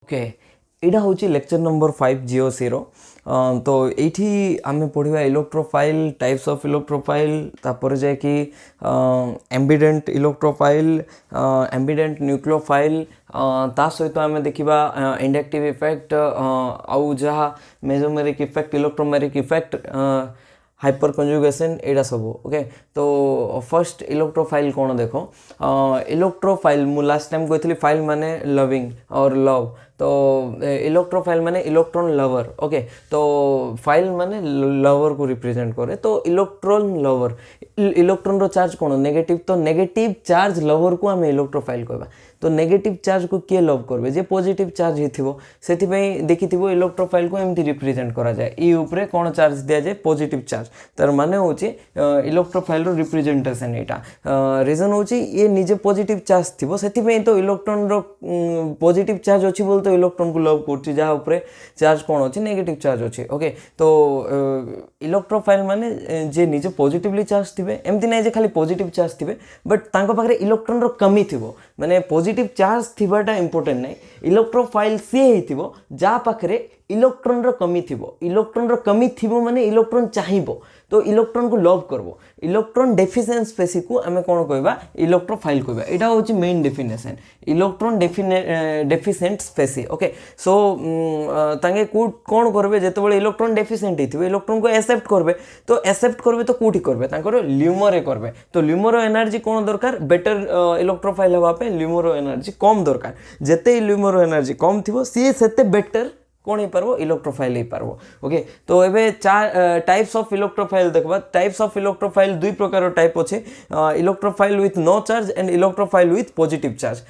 Okay एटा हूँ lecture number 5 GOC रो तो ये आम पढ़ा इलेक्ट्रोफाइल टाइप्स ऑफ इलेक्ट्रोफाइल तापर जाए कि एम्बिडेंट इलेक्ट्रोफाइल एम्बिडेंट न्यूक्लियोफाइल ता सहित आम देखा इंडक्टिव इफेक्ट आउ जहाँ mesomeric effect electromeric effect hyper conjugation एटा सब ओके तो फर्स्ट इलेक्ट्रोफाइल कौन देखो इलेक्ट्रोफाइल मु लास्ट टाइम कहती फाइल माने लविंग और लव तो इलेक्ट्रोफाइल माने इलेक्ट्रॉन लवर ओके तो फाइल माने लवर को रिप्रेजेंट करे तो इलेक्ट्रॉन लवर इलेक्ट्रॉन रो चार्ज कौन नेगेटिव तो नेगेटिव चार्ज लवर को आम इलेक्ट्रोफाइल कहबा तो नेगेटिव चार्ज को किए लव करबे जे पॉजिटिव चार्ज हिथिबो सेथिबे देखिथिबो इलेक्ट्रोफाइल को एमती रिप्रेजेंट करा जाए ई ऊपर कौन चार्ज दिया जाए पॉजिटिव चार्ज तार माने होची इलेक्ट्रोफाइल रो रिप्रेजेंटेशन एटा रीजन होची ये निजे पॉजिटिव चार्ज थिबो सेथिबे तो इलेक्ट्रॉन रो पॉजिटिव चार्ज अछि बोल तो इलेक्ट्रॉन को लव करछि जहाँ ऊपर चार्ज कौन अछि नेगेटिव चार्ज अछि ओके तो इलेक्ट्रोफाइल माने जे निजे पॉजिटिवली चार्ज थिबे एमती नै जे खाली पॉजिटिव चार्ज थिबे बट तांको पाखरे इलेक्ट्रॉन रो कमी थिबो माने पॉजिटिव चार्ज थिबाटा इंपोर्टेंट नै इलेक्ट्रोफाइल सी हिथिबो जा पाखरे इलेक्ट्रॉन रो कमी थिबो इलेक्ट्रॉन रो कमी थिबो माने इलेक्ट्रॉन चाहिबो तो इलेक्ट्रॉन को लव करबो इलेक्ट्रॉन डेफिशिएंट स्पेसी को आमे कोन कहबा इलेक्ट्रोफाइल कहबा एटा होची main definition electron deficient species okay so तांगे कोन करबे जेते बेले इलेक्ट्रॉन डेफिशिएंट हिथिबे इलेक्ट्रॉन को एक्सेप्ट करबे तो एक्सेप्ट करबे तो कोठी करबे तांकर ल्यूमरे करबे तो ल्यूमरो एनर्जी कोन दरकार बेटर इलेक्ट्रोफाइल हवा पे ल्यूमरो एनर्जी कम दरकार जेते ल्यूमरो एनर्जी कम थिबो सी सेते बेटर कौन हो पार्बो इलेक्ट्रोफाइल हो पार्बो ओके तो एबे चार टाइप्स ऑफ इलेक्ट्रोफाइल देखबा टाइप्स ऑफ इलेक्ट्रोफाइल दुई प्रकार टाइप अच्छे electrophile with no charge and electrophile with positive charge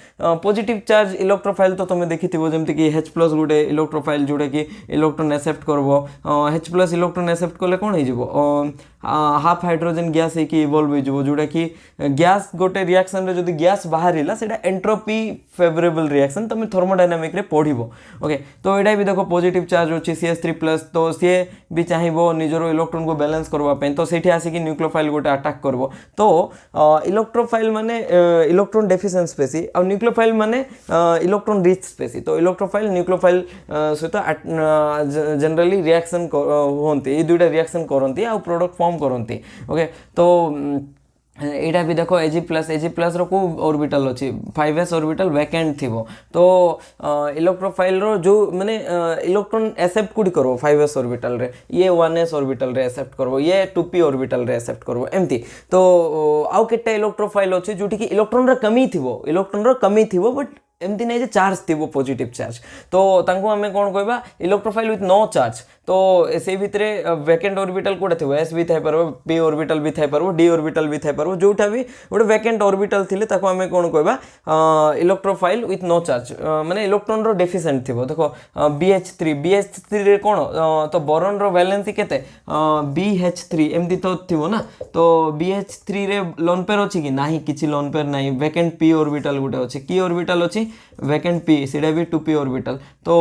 positive charge electrophile तो तुम देखिथिबो जेमति कि H+ गुटे इलेक्ट्रोफाइल जोटा कि इलेक्ट्रॉन एक्सेप्ट करबो H+ इलेक्ट्रॉन एक्सेप्ट कले कोन हो जिवो हाफ हाइड्रोजन गैस है कि इवॉल्व हो जिवो जोटा कि गैस गोटे रिएक्शन रे जदी गैस बाहरिला सेटा एंट्रोपी फेवरेबल रिएक्शन तुम थर्मोडायनामिक रे पढ़िबो ओके तो एटा भी देखो पॉजिटिव चार्ज अच्छी CH3+ तो सी भी चाहिए निजर इलेक्ट्रॉन को बैलेंस करवाई तो से आसिक न्यूक्लियोफाइल गोटे अटैक करबो तो इलेक्ट्रोफाइल माने इलेक्ट्रॉन डेफिशिएंट स्पेसी और न्यूक्लियोफाइल माने इलेक्ट्रॉन रिच स्पेसी तो इलेक्ट्रोफाइल न्यूक्लियोफाइल सहित जनरली रिएक्शन होती ये दुईटा रिएक्शन करती आ प्रोडक्ट फॉर्म करती ओके तो एटा भी देखो Ag+ रो को ऑर्बिटल अच्छी 5s ऑर्बिटल वैकेंट थिबो तो इलेक्ट्रोफाइल रो जो माने इलेक्ट्रॉन एक्सेप्ट कुडी करो 5s ऑर्बिटल रे ये 1s ऑर्बिटल रे एक्सेप्ट करबो ये 2p ऑर्बिटल रे एक्सेप्ट करबो एमती तो आउ केटा इलेक्ट्रोफाइल अच्छी जोटी कि इलेक्ट्रॉन रो कमी थिबो बट एमती नहीं चार्ज थी पॉजिटिव चार्ज तो तांको आमे कोन कहबा इलेक्ट्रोफाइल विथ नो चार्ज तो से भितरे वैकेंट ऑर्बिटल कोडा थिबो s भी थाई परबो p ऑर्बिटल भी थाई परबो d ऑर्बिटल भी थाई परबो जोटा भी गोटे वैकेंट ऑर्बिटल थिले ताको आमे कोन कहबा इलेक्ट्रोफाइल विथ नो चार्ज माने इलेक्ट्रॉन रो डेफिशिएंट थिबो देखो BH3 रे कोन तो बोरॉन रो वैलेंसी केते BH3 एमती तो थिबो ना तो BH3 रे लोन पेयर अछि कि नाही किछि लोन पेयर नाही वैकेंट p ऑर्बिटल गोटे अछि की ऑर्बिटल अछि वैकेंट p सीधा भी 2p ऑर्बिटल तो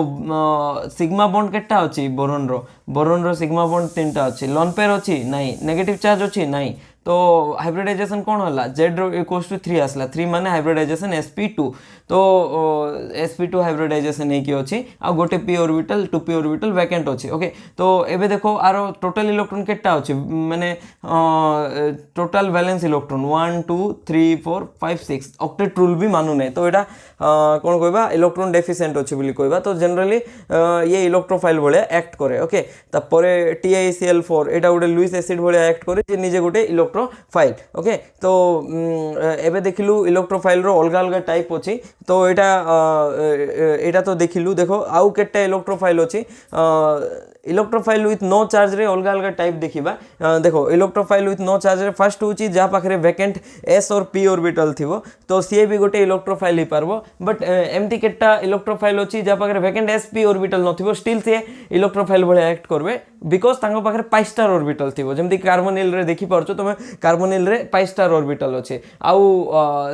सिग्मा बॉन्ड केटा अछि बोरॉन रो सिग्मा बॉन्ड तीनटा अछि लोन पेयर अछि नाही नेगेटिव चार्ज अछि नाही तो हाइब्रिडाइजेशन कौन होला Z रो इक्वल्स टू 3 आसला 3 माने हाइब्रिडाइजेशन sp2 तो sp2 हाइब्रिडाइजेशन है कि अछि आ गोटे p orbital 2p orbital vacant अछि ओके तो एबे देखो आरो टोटल इलेक्ट्रॉन केटा अछि माने total valence electron 1 2 3 4 5 6 octet rule भी मानु नै तो एटा कौन कहबा इलेक्ट्रॉन डेफिशिएंट अछि बोली कहबा तो जनरली ये इलेक्ट्रोफाइल भले एक्ट करे ओके तापरे TiCl4 एटा गोटे लुइस एसिड भले एक्ट करे जे निजे गोटे इलेक्ट्रोफाइल ओके तो एबे देखिलु इलेक्ट्रोफाइल रो अलग अलग टाइप अछि तो एटा तो देखिलु देखो आउ केटा इलेक्ट्रोफाइल अछि इलेक्ट्रोफाइल विथ नो चार्ज रे अलग अलग टाइप देखिबा देखो इलेक्ट्रोफाइल विथ नो चार्ज रे फर्स्ट होची जा पाखरे वैकेंट s और p ऑर्बिटल थिबो तो सी भी गोटे इलेक्ट्रोफाइल ही पारबो बट एमती केटा इलेक्ट्रोफाइल अछि जा पाखरे वैकेंट sp ऑर्बिटल नथिबो स्टिल से इलेक्ट्रोफाइल भले एक्ट करबे बिकॉज तांको पाखरे pi स्टार ऑर्बिटल थिबो जेमती कार्बोनिल रे देखि परछो तमे कार्बोनिल रे pi स्टार ऑर्बिटल अछि आउ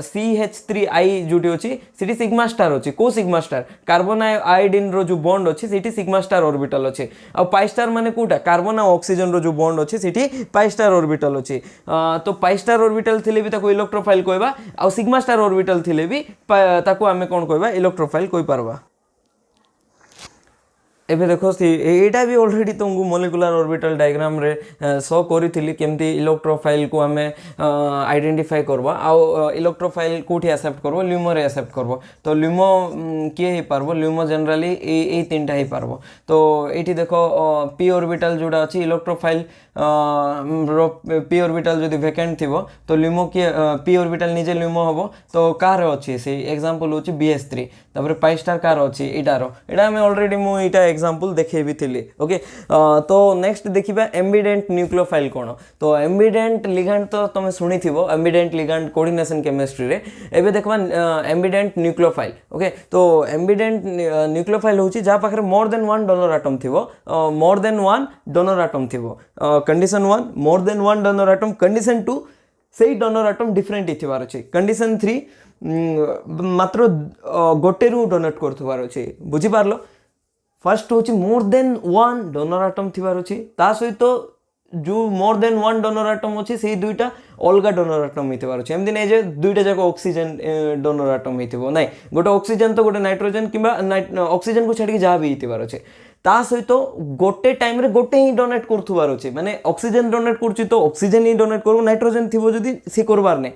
CH3I जुटी अछि सिटी सिग्मा स्टार अछि को सिग्मा स्टार कार्बन आयोडीन रो जो बॉन्ड अछि सिटी सिग्मा स्टार ऑर्बिटल अछि आ pi स्टार माने कोटा कार्बन आ ऑक्सीजन रो जो बॉन्ड अछि सिटी pi स्टार ऑर्बिटल अछि तो pi स्टार ऑर्बिटल थिले भी ताको इलेक्ट्रोफाइल कहबा आ सिग्मा स्टार ऑर्बिटल थिले भी ताको आमे कोन कहबा इलेक्ट्रोफाइल कहि परबा एबे देखो एटा भी ऑलरेडी तुमको मोलिकुलर ऑर्बिटल डायग्राम रे शो करी केमती इलेक्ट्रोफाइल को आम आइडेंटिफाई करबा आ इलेक्ट्रोफाइल कोठी एक्सेप्ट करबो ल्यूमो रे एक्सेप्ट करबो तो ल्यूमो किए ही पारबो ल्यूमो जनरली ए तीनटा ही पारबो तो एठी देखो पी ऑर्बिटल जोड़ा अछि इलेक्ट्रोफाइल पी ऑर्बिटल जदि वैकेंट थिबो तो ल्यूमो किए पी ऑर्बिटल निजे ल्यूमो हबो तो कार अछि से एग्जांपल होछि BS3 तापर पाई स्टार कार अछि एटारो एटा हम ऑलरेडी मु एटा एग्जांपल देखेबी थिली ओके तो नेक्स्ट देखिबा एम्बिडेंट न्यूक्लियोफाइल कोन तो एम्बिडेंट लिगैंड तो तुम सुनी थिबो एम्बिडेंट लिगैंड कोऑर्डिनेशन केमिस्ट्री रे एबे देखबा एम्बिडेंट न्यूक्लियोफाइल ओके तो एम्बिडेंट न्यूक्लियोफाइल होछि जा पाखरे more than one donor atom थिबो more than one donor atom थिबो condition 1 more than one donor atom condition 2 सेई डोनर एटम डिफरेंट इथिबार अछि कंडीशन 3 मात्र गोटे रु डोनेट करथबार अछि बुझी पारलो फर्स्ट होछि more than one donor atom थिबार अछि ता सहित जो more than one donor atom अछि सेई दुईटा अलगा डोनर एटम हिथिबार अछि एमदि नै जे दुईटा जाक ऑक्सीजन डोनर एटम हिथिबो नै गोटे ऑक्सीजन तो गोटे नाइट्रोजन किबा ऑक्सीजन को छाडी जा भी हिथिबार अछि ता सहित गोटे टाइम रे गोटे ही डोनेट करथबार अछि माने ऑक्सीजन डोनेट करछि तो ऑक्सीजन ही डोनेट करबो नाइट्रोजन थिबो जदी से करबार नै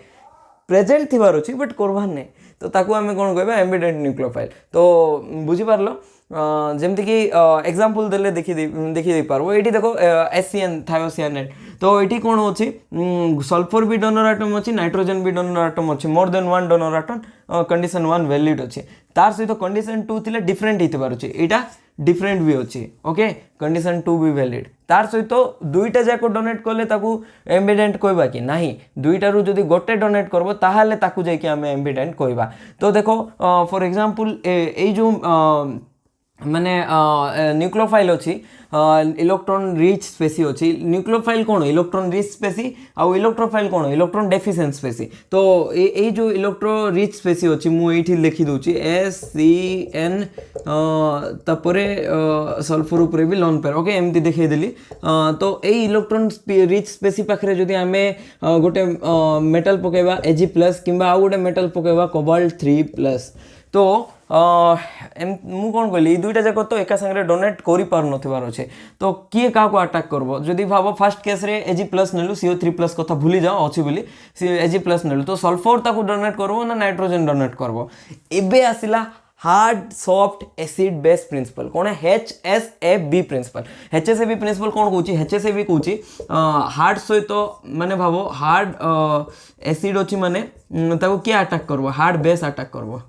प्रेजेंट थिबार अछि बट करबार नै तो ताकू आमे कोन कहबा एम्बिडेंट न्यूक्लियोफाइल तो बुझी पारलो जेमति कि एग्जांपल देले देखि दे पारबो एठी देखो एससीएन थायोसियानेट तो एठी कोन होछि सल्फर भी डोनर एटम अछि नाइट्रोजन भी डोनर एटम अछि मोर than one donor atom condition 1 valid अछि तार सहित कंडीशन 2 थिले डिफरेंट हितबार अछि एटा डिफरेंट भी अछि ओके कंडीशन 2 भी वैलिड तार सहित दुईटा जाक डोनेट करले ताकू एम्बिडेंट कहबा कि नाही दुईटा रु जदी गोटे डोनेट करबो ताहाले ताकू जाय कि हमें एम्बिडेंट कहबा तो देखो फॉर एग्जांपल ए जो माने न्यूक्लियोफाइल अछि इलेक्ट्रॉन रिच स्पेसी अछि न्यूक्लियोफाइल कोन इलेक्ट्रॉन रिच स्पेसी आ इलेक्ट्रोफाइल कोन इलेक्ट्रॉन डेफिशिएंट स्पेसी तो ए जो इलेक्ट्रो रिच स्पेसी अछि मु एठी लिखि दोछि SCN तापरे सल्फर ऊपर भी लोन पर ओके एमती देखे देली तो ए इलेक्ट्रॉन रिच स्पेसी पाखरे जदी हमें गोटे मेटल पकेबा Ag+ किबा आ गोटे मेटल पकेबा कोबाल्ट 3+ तो मु कौन कहली दुईटा जाक तो एका संगे डोनेट करि पार नथिबार अछि तो किए का को अटैक करबो जदी भाबो फर्स्ट केस रे Ag+ नेलु CO3+ कथा भूली जाओ अछि बोली Ag+ नेलु तो सल्फर ताको डोनेट करबो ना नाइट्रोजन डोनेट करबो एबे आसिला hard soft acid base principle कौन है HSAB प्रिंसिपल HSAB प्रिंसिपल कौन कहूची HSAB कहूची हार्ड सहित माने भाबो हार्ड एसिड अछि माने ताको के अटैक करबो हार्ड बेस अटैक करबो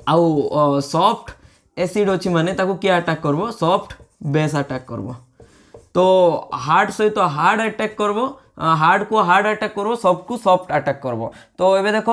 आउ सॉफ्ट एसिड अच्छी माने ताको क्या अटैक करबो सॉफ्ट बेस अटैक करबो तो हार्ड सहित तो हार्ड अटैक करबो हार्ड को हार्ड अटैक करबो सॉफ्ट को सॉफ्ट अटैक करबो तो एबे देखो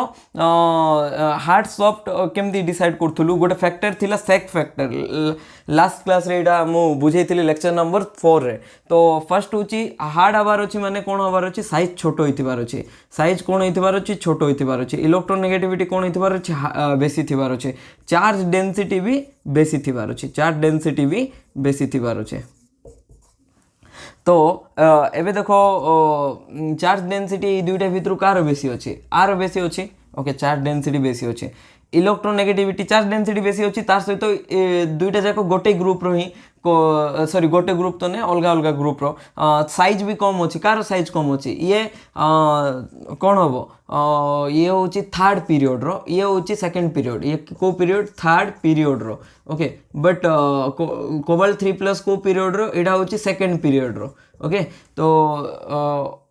हार्ड सॉफ्ट केमती डिसाइड करथुलु गोटे फैक्टर थिला सेक फैक्टर लास्ट क्लास रे एडा मु बुझेइतिली लेक्चर नंबर 4 रे तो फर्स्ट होची हार्ड हबार अछि माने कोन हबार अछि साइज छोटो होइतिबार अछि साइज कोन होइतिबार अछि छोटो होइतिबार अछि इलेक्ट्रोनेगेटिविटी कोन होइतिबार अछि बेसी थिबार अछि चार्ज डेंसिटी भी बेसी थिबार अछि चार्ज डेंसिटी भी बेसी थिबार अछि तो एबे देखो चार्ज डेंसिटी दुईटा भितर कार बेसी अछि आर बेसी अछि ओके चार्ज डेंसिटी बेसी अछि इलेक्ट्रोनेगेटिविटी चार्ज डेंसिटी बेसी अछि तार सहित दुईटा जाक गोटे ग्रुप रो ही सॉरी गोटे ग्रुप तो ने अलग अलग ग्रुप रो साइज भी कम अछि कार साइज कम अछि ये कोन हबो ये होछि थर्ड पीरियड रो ये होछि सेकंड पीरियड ये को पीरियड थर्ड पीरियड रो ओके बट कोबाल्ट 3+ को पीरियड रो एडा होछि सेकंड पीरियड रो ओके तो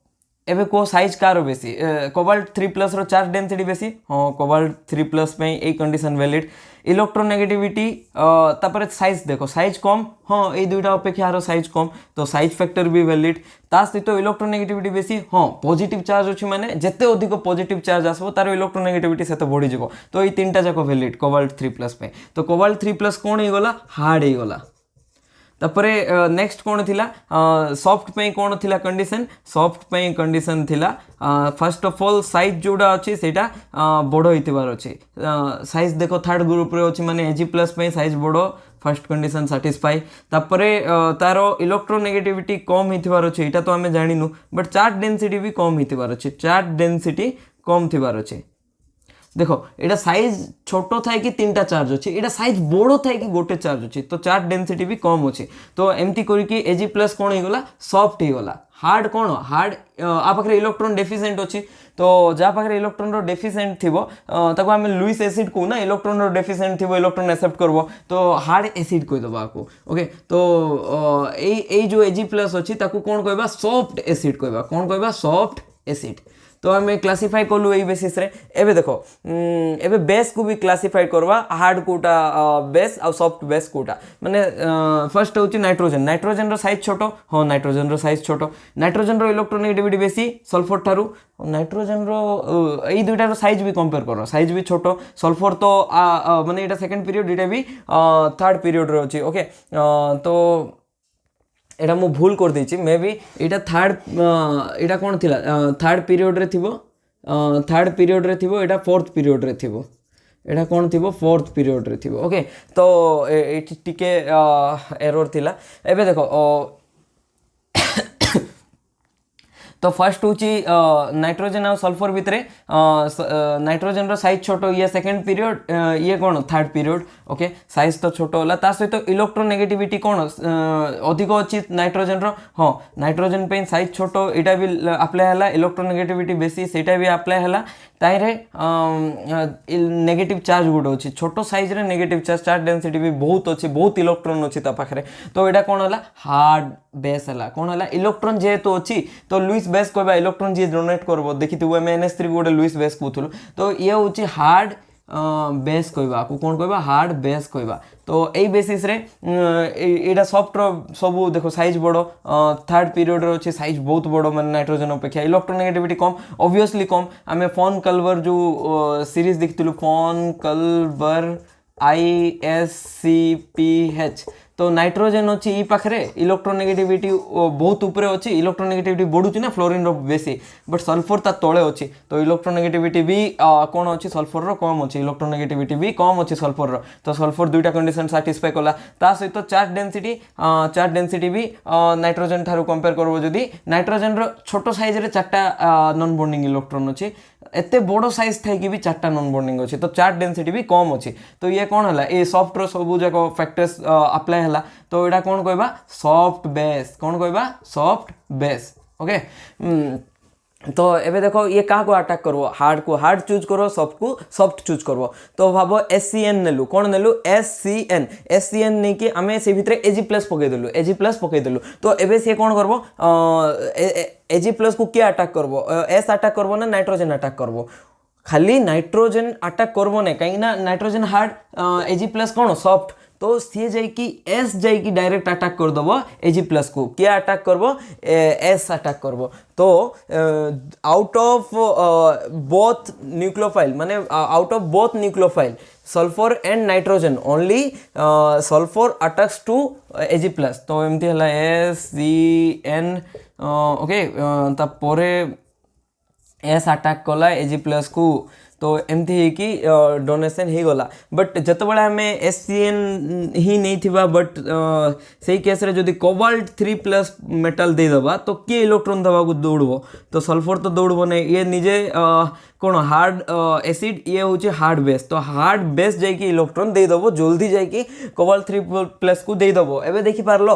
एबे को साइज कार बेसी कोबाल्ट 3+ रो चार्ज डेंसिटी बेसी हां कोबाल्ट 3+ पे ए कंडीशन वैलिड इलेक्ट्रोनेगेटिविटी तापर साइज देखो साइज कम हां ए दुईटा अपेक्षा रो साइज कम तो साइज फैक्टर भी वैलिड ता सहित इलेक्ट्रोनेगेटिविटी बेसी हां पॉजिटिव चार्ज अछि माने जते अधिक पॉजिटिव चार्ज आसबो तार इलेक्ट्रोनेगेटिविटी सेते बढ़ी जिवो तो ए तीनटा जाको वैलिड कोबाल्ट 3+ पे तो कोबाल्ट 3+ कोन हे गला हार्ड हे गला तापरे नेक्स्ट कौन थिला सॉफ्ट पे कौन थिला कंडीशन सॉफ्ट पे कंडीशन थिला फर्स्ट ऑफ ऑल साइज जोड़ा अच्छी सेटा बड़ होइतिबार अच्छे साइज देखो थर्ड ग्रुप रे अच्छी माने Ag+ पे साइज बड़ फर्स्ट कंडीशन सैटिस्फाई तापरे तारो इलेक्ट्रोनेगेटिविटी कम हिथिबार अच्छे एटा तो हमें जानिनु बट चार्ज डेंसिटी भी कम हिथिबार अच्छे चार्ज डेंसिटी कम थिबार अच्छे देखो एटा साइज छोटो थाए कि 3टा चार्ज अच्छे, एटा साइज बड़ो थाए कि गोटे चार्ज अच्छे, तो चार्ज डेंसिटी भी कम अच्छे। तो एमती करके Ag प्लस कौन हो गला सॉफ्ट हो गला। हार्ड कौन हार्ड आ पाखे इलेक्ट्रॉन डेफिशिएंट अच्छी, तो जहाँ पाखे इलेक्ट्रॉन रो डेफिशिएंट थी ताको आम लुइस एसिड को ना इलेक्ट्रॉन रो डेफिशिएंट थी इलेक्ट्रॉन एक्सेप्ट करबो तो हार्ड एसिड कहीदेव आपको। ओके तो यही जो Ag प्लस अच्छी ताको कौन कहबा सॉफ्ट एसिड कहबा, कौन कहबा सॉफ्ट एसिड। तो आम क्लासीफाई कलु यही बेसिस रे। एबे देखो एबे बेस को भी क्लासीफाई करवा हार्ड कोटा बेस आ सॉफ्ट बेस कोटा माने फर्स्ट होची नाइट्रोजन। नाइट्रोजन रो साइज छोटो, हाँ नाइट्रोजन रो साइज छोटो, नाइट्रोजन रो इलेक्ट्रोनेगेटिविटी बेसी सल्फर ठारू, नाइट्रोजन रो यही दुईटा रो साइज भी कंपेयर करो, साइज भी छोटो, सल्फर तो माने एटा सेकंड पीरियड एटा भी थर्ड पीरियड रो अछि। ओके तो एटा मु भूल कर देछि मे बी एटा थर्ड एटा कोन थिला थर्ड पीरियड रे थिबो, थर्ड पीरियड रे थिबो, एटा फोर्थ पीरियड रे थिबो, एटा कोन थिबो फोर्थ पीरियड रे थिबो। ओके तो एटी टिके एरर थिला। एबे देखो तो फर्स्ट हूँ नाइट्रोजन आ सल्फर भितर नाइट्रोजन रो साइज छोटो, ये सेकंड पीरियड, ये कौन थर्ड पीरियड। ओके साइज तो छोटो होला, ता सहित इलेक्ट्रोनेगेटिविटी कौन अधिक अच्छी नाइट्रोजन रो, हाँ नाइट्रोजन पे साइज छोटो एटा भी अप्लाई हैला, इलेक्ट्रोनेगेटिविटी बेसी सेटा भी अप्लाई हैला। ताइरे नेगेटिव चार्ज गुड अच्छी छोटो साइज रे नेगेटिव चार्ज, चार्ज डेंसिटी भी बहुत अच्छी, बहुत इलेक्ट्रॉन अच्छी ता पाखरे। तो एटा कौन होला हार्ड बेस है, कौन है इलेक्ट्रॉन जेहेतु अच्छी तो लुइस बेस कहबा इलेक्ट्रॉन जी डोनेट करबो, देखि तू NH3 गोटे लुइस बेस कहथुलु, तो ये होची हार्ड बेस कहबा को कौन कहबा हार्ड बेस कहबा। तो यही बेसिस रे एटा सॉफ्ट सब देखो साइज बड़ो, थर्ड पीरियड रो अच्छे साइज बहुत बड़ो माने नाइट्रोजन अपेक्षा, इलेक्ट्रोनेगेटिविटी कम ऑब्वियसली कम। आमे फॉन कल्वर जो सीरीज देखथिलु फॉन कल्वर ISCPH, तो नाइट्रोजन अच्छी ई पाखे इलेक्ट्रोनेगेटिविटी बहुत ऊपर अच्छी, इलेक्ट्रोनेगेटिविटी बढ़ुची ना फ्लोरीन रो बेसी, बट सल्फर ता तले अच्छी, तो इलेक्ट्रोनेगेटिविटी भी कौन अच्छी सल्फर रो कम अच्छी, इलेक्ट्रोनेगेटिविटी भी कम अच्छी सल्फर रो। तो सल्फर दुईटा कंडीशन साटिस्फाई कला, ता सहित चार्ज डेंसिटी भी नाइट्रोजन ठारू कंपेयर करबो जदी नाइट्रोजन रो छोटो साइज रे 4टा नॉन बॉन्डिंग इलेक्ट्रॉन अच्छी, एते बड़ो साइज थे कि भी 4टा नॉन बॉन्डिंग अच्छी, तो चार्ज डेंसिटी भी कम अच्छी। तो ये कौन है ये सॉफ्ट रो सब जाक फैक्टर्स अप्लाई है, तो एटा कौन कहबा सॉफ्ट बेस, कौन कहबा सॉफ्ट बेस। ओके तो एबे देखो ये क्या को अटैक करबो, हार्ड को हार्ड चूज करो, सॉफ्ट को सॉफ्ट चूज करबो। तो भाबो SCN नेलु, कौन नेलु SCN नहीं कि आमे से भितरे Ag प्लस पके देलु, Ag प्लस पके देलु, तो एबे से कौन करबो Ag प्लस को क्या अटैक करबो, S अटैक करबो ना नाइट्रोजन अटैक करबो, खाली नाइट्रोजन अटैक करबो ना, कहीं ना नाइट्रोजन हार्ड Ag प्लस कौन सॉफ्ट, तो सी जाइकी एस जाइकी डायरेक्ट अटैक कर दबो Ag प्लस को, क्या अटैक करबो एस अटैक करबो। तो आउट ऑफ बोथ न्यूक्लियोफाइल माने out of both nucleophile sulphur and nitrogen only sulphur attacks to Ag plus, तो एमती हला SCN। ओके तापरे एस अटैक कला Ag प्लस को, तो एमती कि डोनेशन ही गला। बट जतबेले हमें SCN ही नहीं थिबा, बट सही केस रे जदि कोबाल्ट 3 प्लस मेटल दे दबा तो किए इलेक्ट्रॉन दबा को दौड़बो, तो सल्फर तो दौड़बो नहीं, ये निजे कौन हार्ड एसिड, ये होचे हार्ड बेस, तो हार्ड बेस जाइकी इलेक्ट्रॉन दे दबो जल्दी जाइकी कोबाल्ट 3 प्लस को दे दबो। एबे देखि पारलो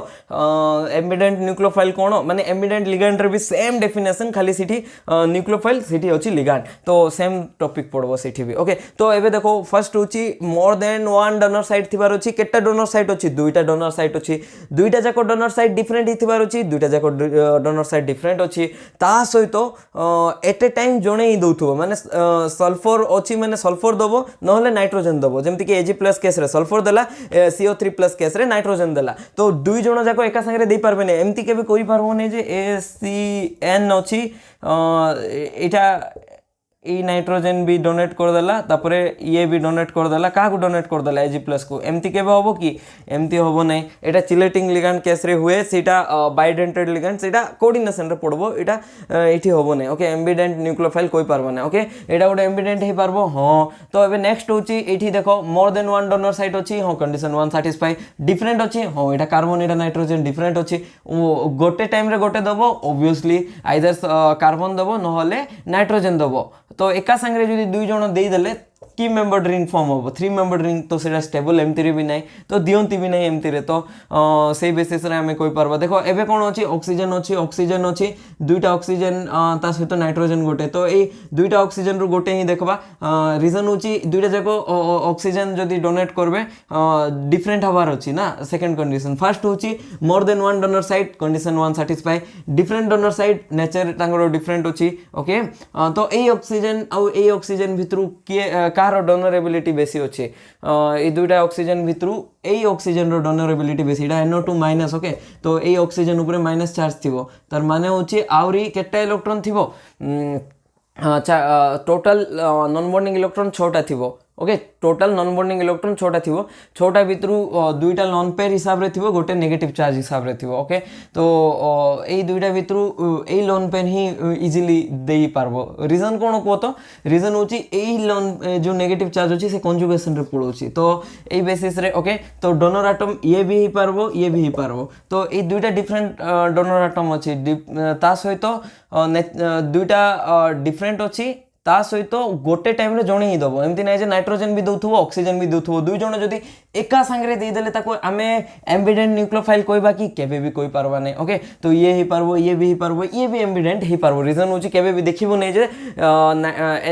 एम्बिडेंट न्यूक्लियोफाइल कौन माने एम्बिडेंट लिगैंड रे भी सेम डेफिनेशन, खाली सिटी न्यूक्लियोफाइल सिटी अछि लिगैंड, तो सेम टॉपिक पड़बो सेठी भी। ओके तो एबे देखो फर्स्ट होची more than one donor site थिबार अछि, केटा डोनर साइट अछि, दुईटा डोनर साइट अछि, दुईटा जाको डोनर साइट डिफरेंट हिथिबार अछि, दुईटा जाको डोनर साइट डिफरेंट अछि, ता सहित एट ए टाइम जणे ही दउथबो, माने सल्फर अछि माने सल्फर दबो नहले नाइट्रोजन दबो, जेमति कि Ag प्लस केस रे सल्फर देला, CO3 प्लस केस रे नाइट्रोजन देला, तो दुई जण जाको एका संगे दे पारबे नै, एमति केबे करि पारबो नै जे SCN अछि एटा ई नाइट्रोजन भी डोनेट कर देला, तापरे ये भी डोनेट कर देला, का को डोनेट कर देला Ag प्लस को, एमती केबे होबो कि एमती होबो नै, एटा चिलेटिंग लिगैंड केस रे हुए, सेटा बाइडेंटेड लिगैंड, सेटा कोऑर्डिनेशन रे पड़बो, एटा एठी होबो नै। ओके एम्बिडेंट न्यूक्लियोफाइल कोइ पारबो नै, ओके एटा गोटे एम्बिडेंट हे पारबो। हां तो एबे नेक्स्ट होची एठी देखो मोर देन वन डोनर साइट अछि, हां कंडीशन 1 सैटिस्फाई, डिफरेंट अछि, हां एटा कार्बन एटा नाइट्रोजन डिफरेंट अछि, गोटे टाइम रे गोटे दबो, ऑब्वियसली आइदर कार्बन दबो नहले नाइट्रोजन दबो, तो एका संगे जदि दुई जण देई देले की मेंबर्ड रिंग फॉर्म हम 3 मेंबर्ड रिंग तो सेटा स्टेबल एमती भी नहीं तो दियंती भी नहीं एमती रे तो से बेसिस रे हमें कोई परबा देखो एबे कोन अछि ऑक्सीजन अछि दुईटा ऑक्सीजन ता सहित नाइट्रोजन गोटे तो ए दुईटा ऑक्सीजन रु गोटे ही देखबा रीजन होची दुईटा जाको ऑक्सीजन जदी डोनेट करबे डिफरेंट हबार अछि ना सेकंड कंडीशन फर्स्ट होची more than one donor side condition 1 satisfy different donor side nature तांगरो डिफरेंट अछि ओके तो ए ऑक्सीजन आउ ए ऑक्सीजन भितरु के कार डोनरेबिलिटी बेसी अछि ए दुईटा ऑक्सीजन भितरु ए ऑक्सीजन रो डोनरेबिलिटी बेसी इडा NO2 माइनस ओके तो ए ऑक्सीजन ऊपर माइनस चार्ज थिबो तार माने होची आउरी केटा इलेक्ट्रॉन थिबो टोटल नॉन बॉन्डिंग इलेक्ट्रॉन 6टा थिबो okay total non bonding electron 6टा थिबो 6टा भितरु दुईटा लोन पेयर हिसाब रे थिबो गोटे नेगेटिव चार्ज हिसाब रे थिबो ओके तो ए दुईटा भितरु ए लोन पेयर ही इजीली देई पारबो रीजन कोन को तो रीजन होची ए लोन जो नेगेटिव चार्ज होची से कंजुगेशन रे पळोची तो ए बेसिस रे ओके तो डोनर एटम ये भी ही पारबो ये भी ही पारबो तो ए दुईटा डिफरेंट डोनर एटम अछि ता सहित दुईटा डिफरेंट अछि ता सहित गोटे टाइम रे जणे ही दबो एमती नै जे नाइट्रोजन भी दउथबो ऑक्सीजन भी दउथबो दुई जण जदी एका संगे दे देले ताको आमे एम्बिडेंट न्यूक्लियोफाइल कहबा कि केबे भी कोई पारबा नै ओके तो ये ही पारबो ये भी ही पारबो ये भी एम्बिडेंट ही पारबो रीजन होची केबे भी देखिबो नै जे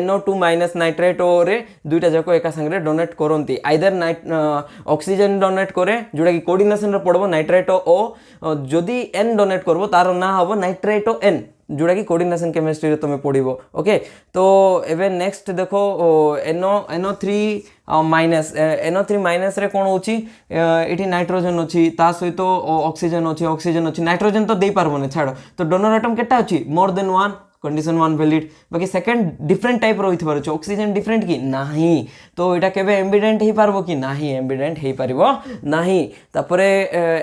NO2 माइनस नाइट्रेट रे दुईटा जाको एका संगे डोनेट करंती आइदर ऑक्सीजन डोनेट करे जोडा कि कोऑर्डिनेशन रे पड़बो नाइट्रेट ओ जदी N डोनेट करबो तार ना हबो नाइट्रेट N जोड़ा कि कोऑर्डिनेशन केमिस्ट्री रे तुम पढ़िबो ओके तो एबे नेक्स्ट देखो NO3 माइनस रे कोन होची एठी नाइट्रोजन अछि ता सहित ऑक्सीजन अछि नाइट्रोजन तो देई पारबो ने छाड़ो तो डोनर एटम केटा अछि मोर देन 1 कंडीशन 1 वैलिड बाकी सेकंड डिफरेंट टाइप रो होइथबार अछि ऑक्सीजन डिफरेंट की नाही तो एटा केबे एम्बिडेंट ही पारबो कि नाही एम्बिडेंट ही पारिबो नाही तापरे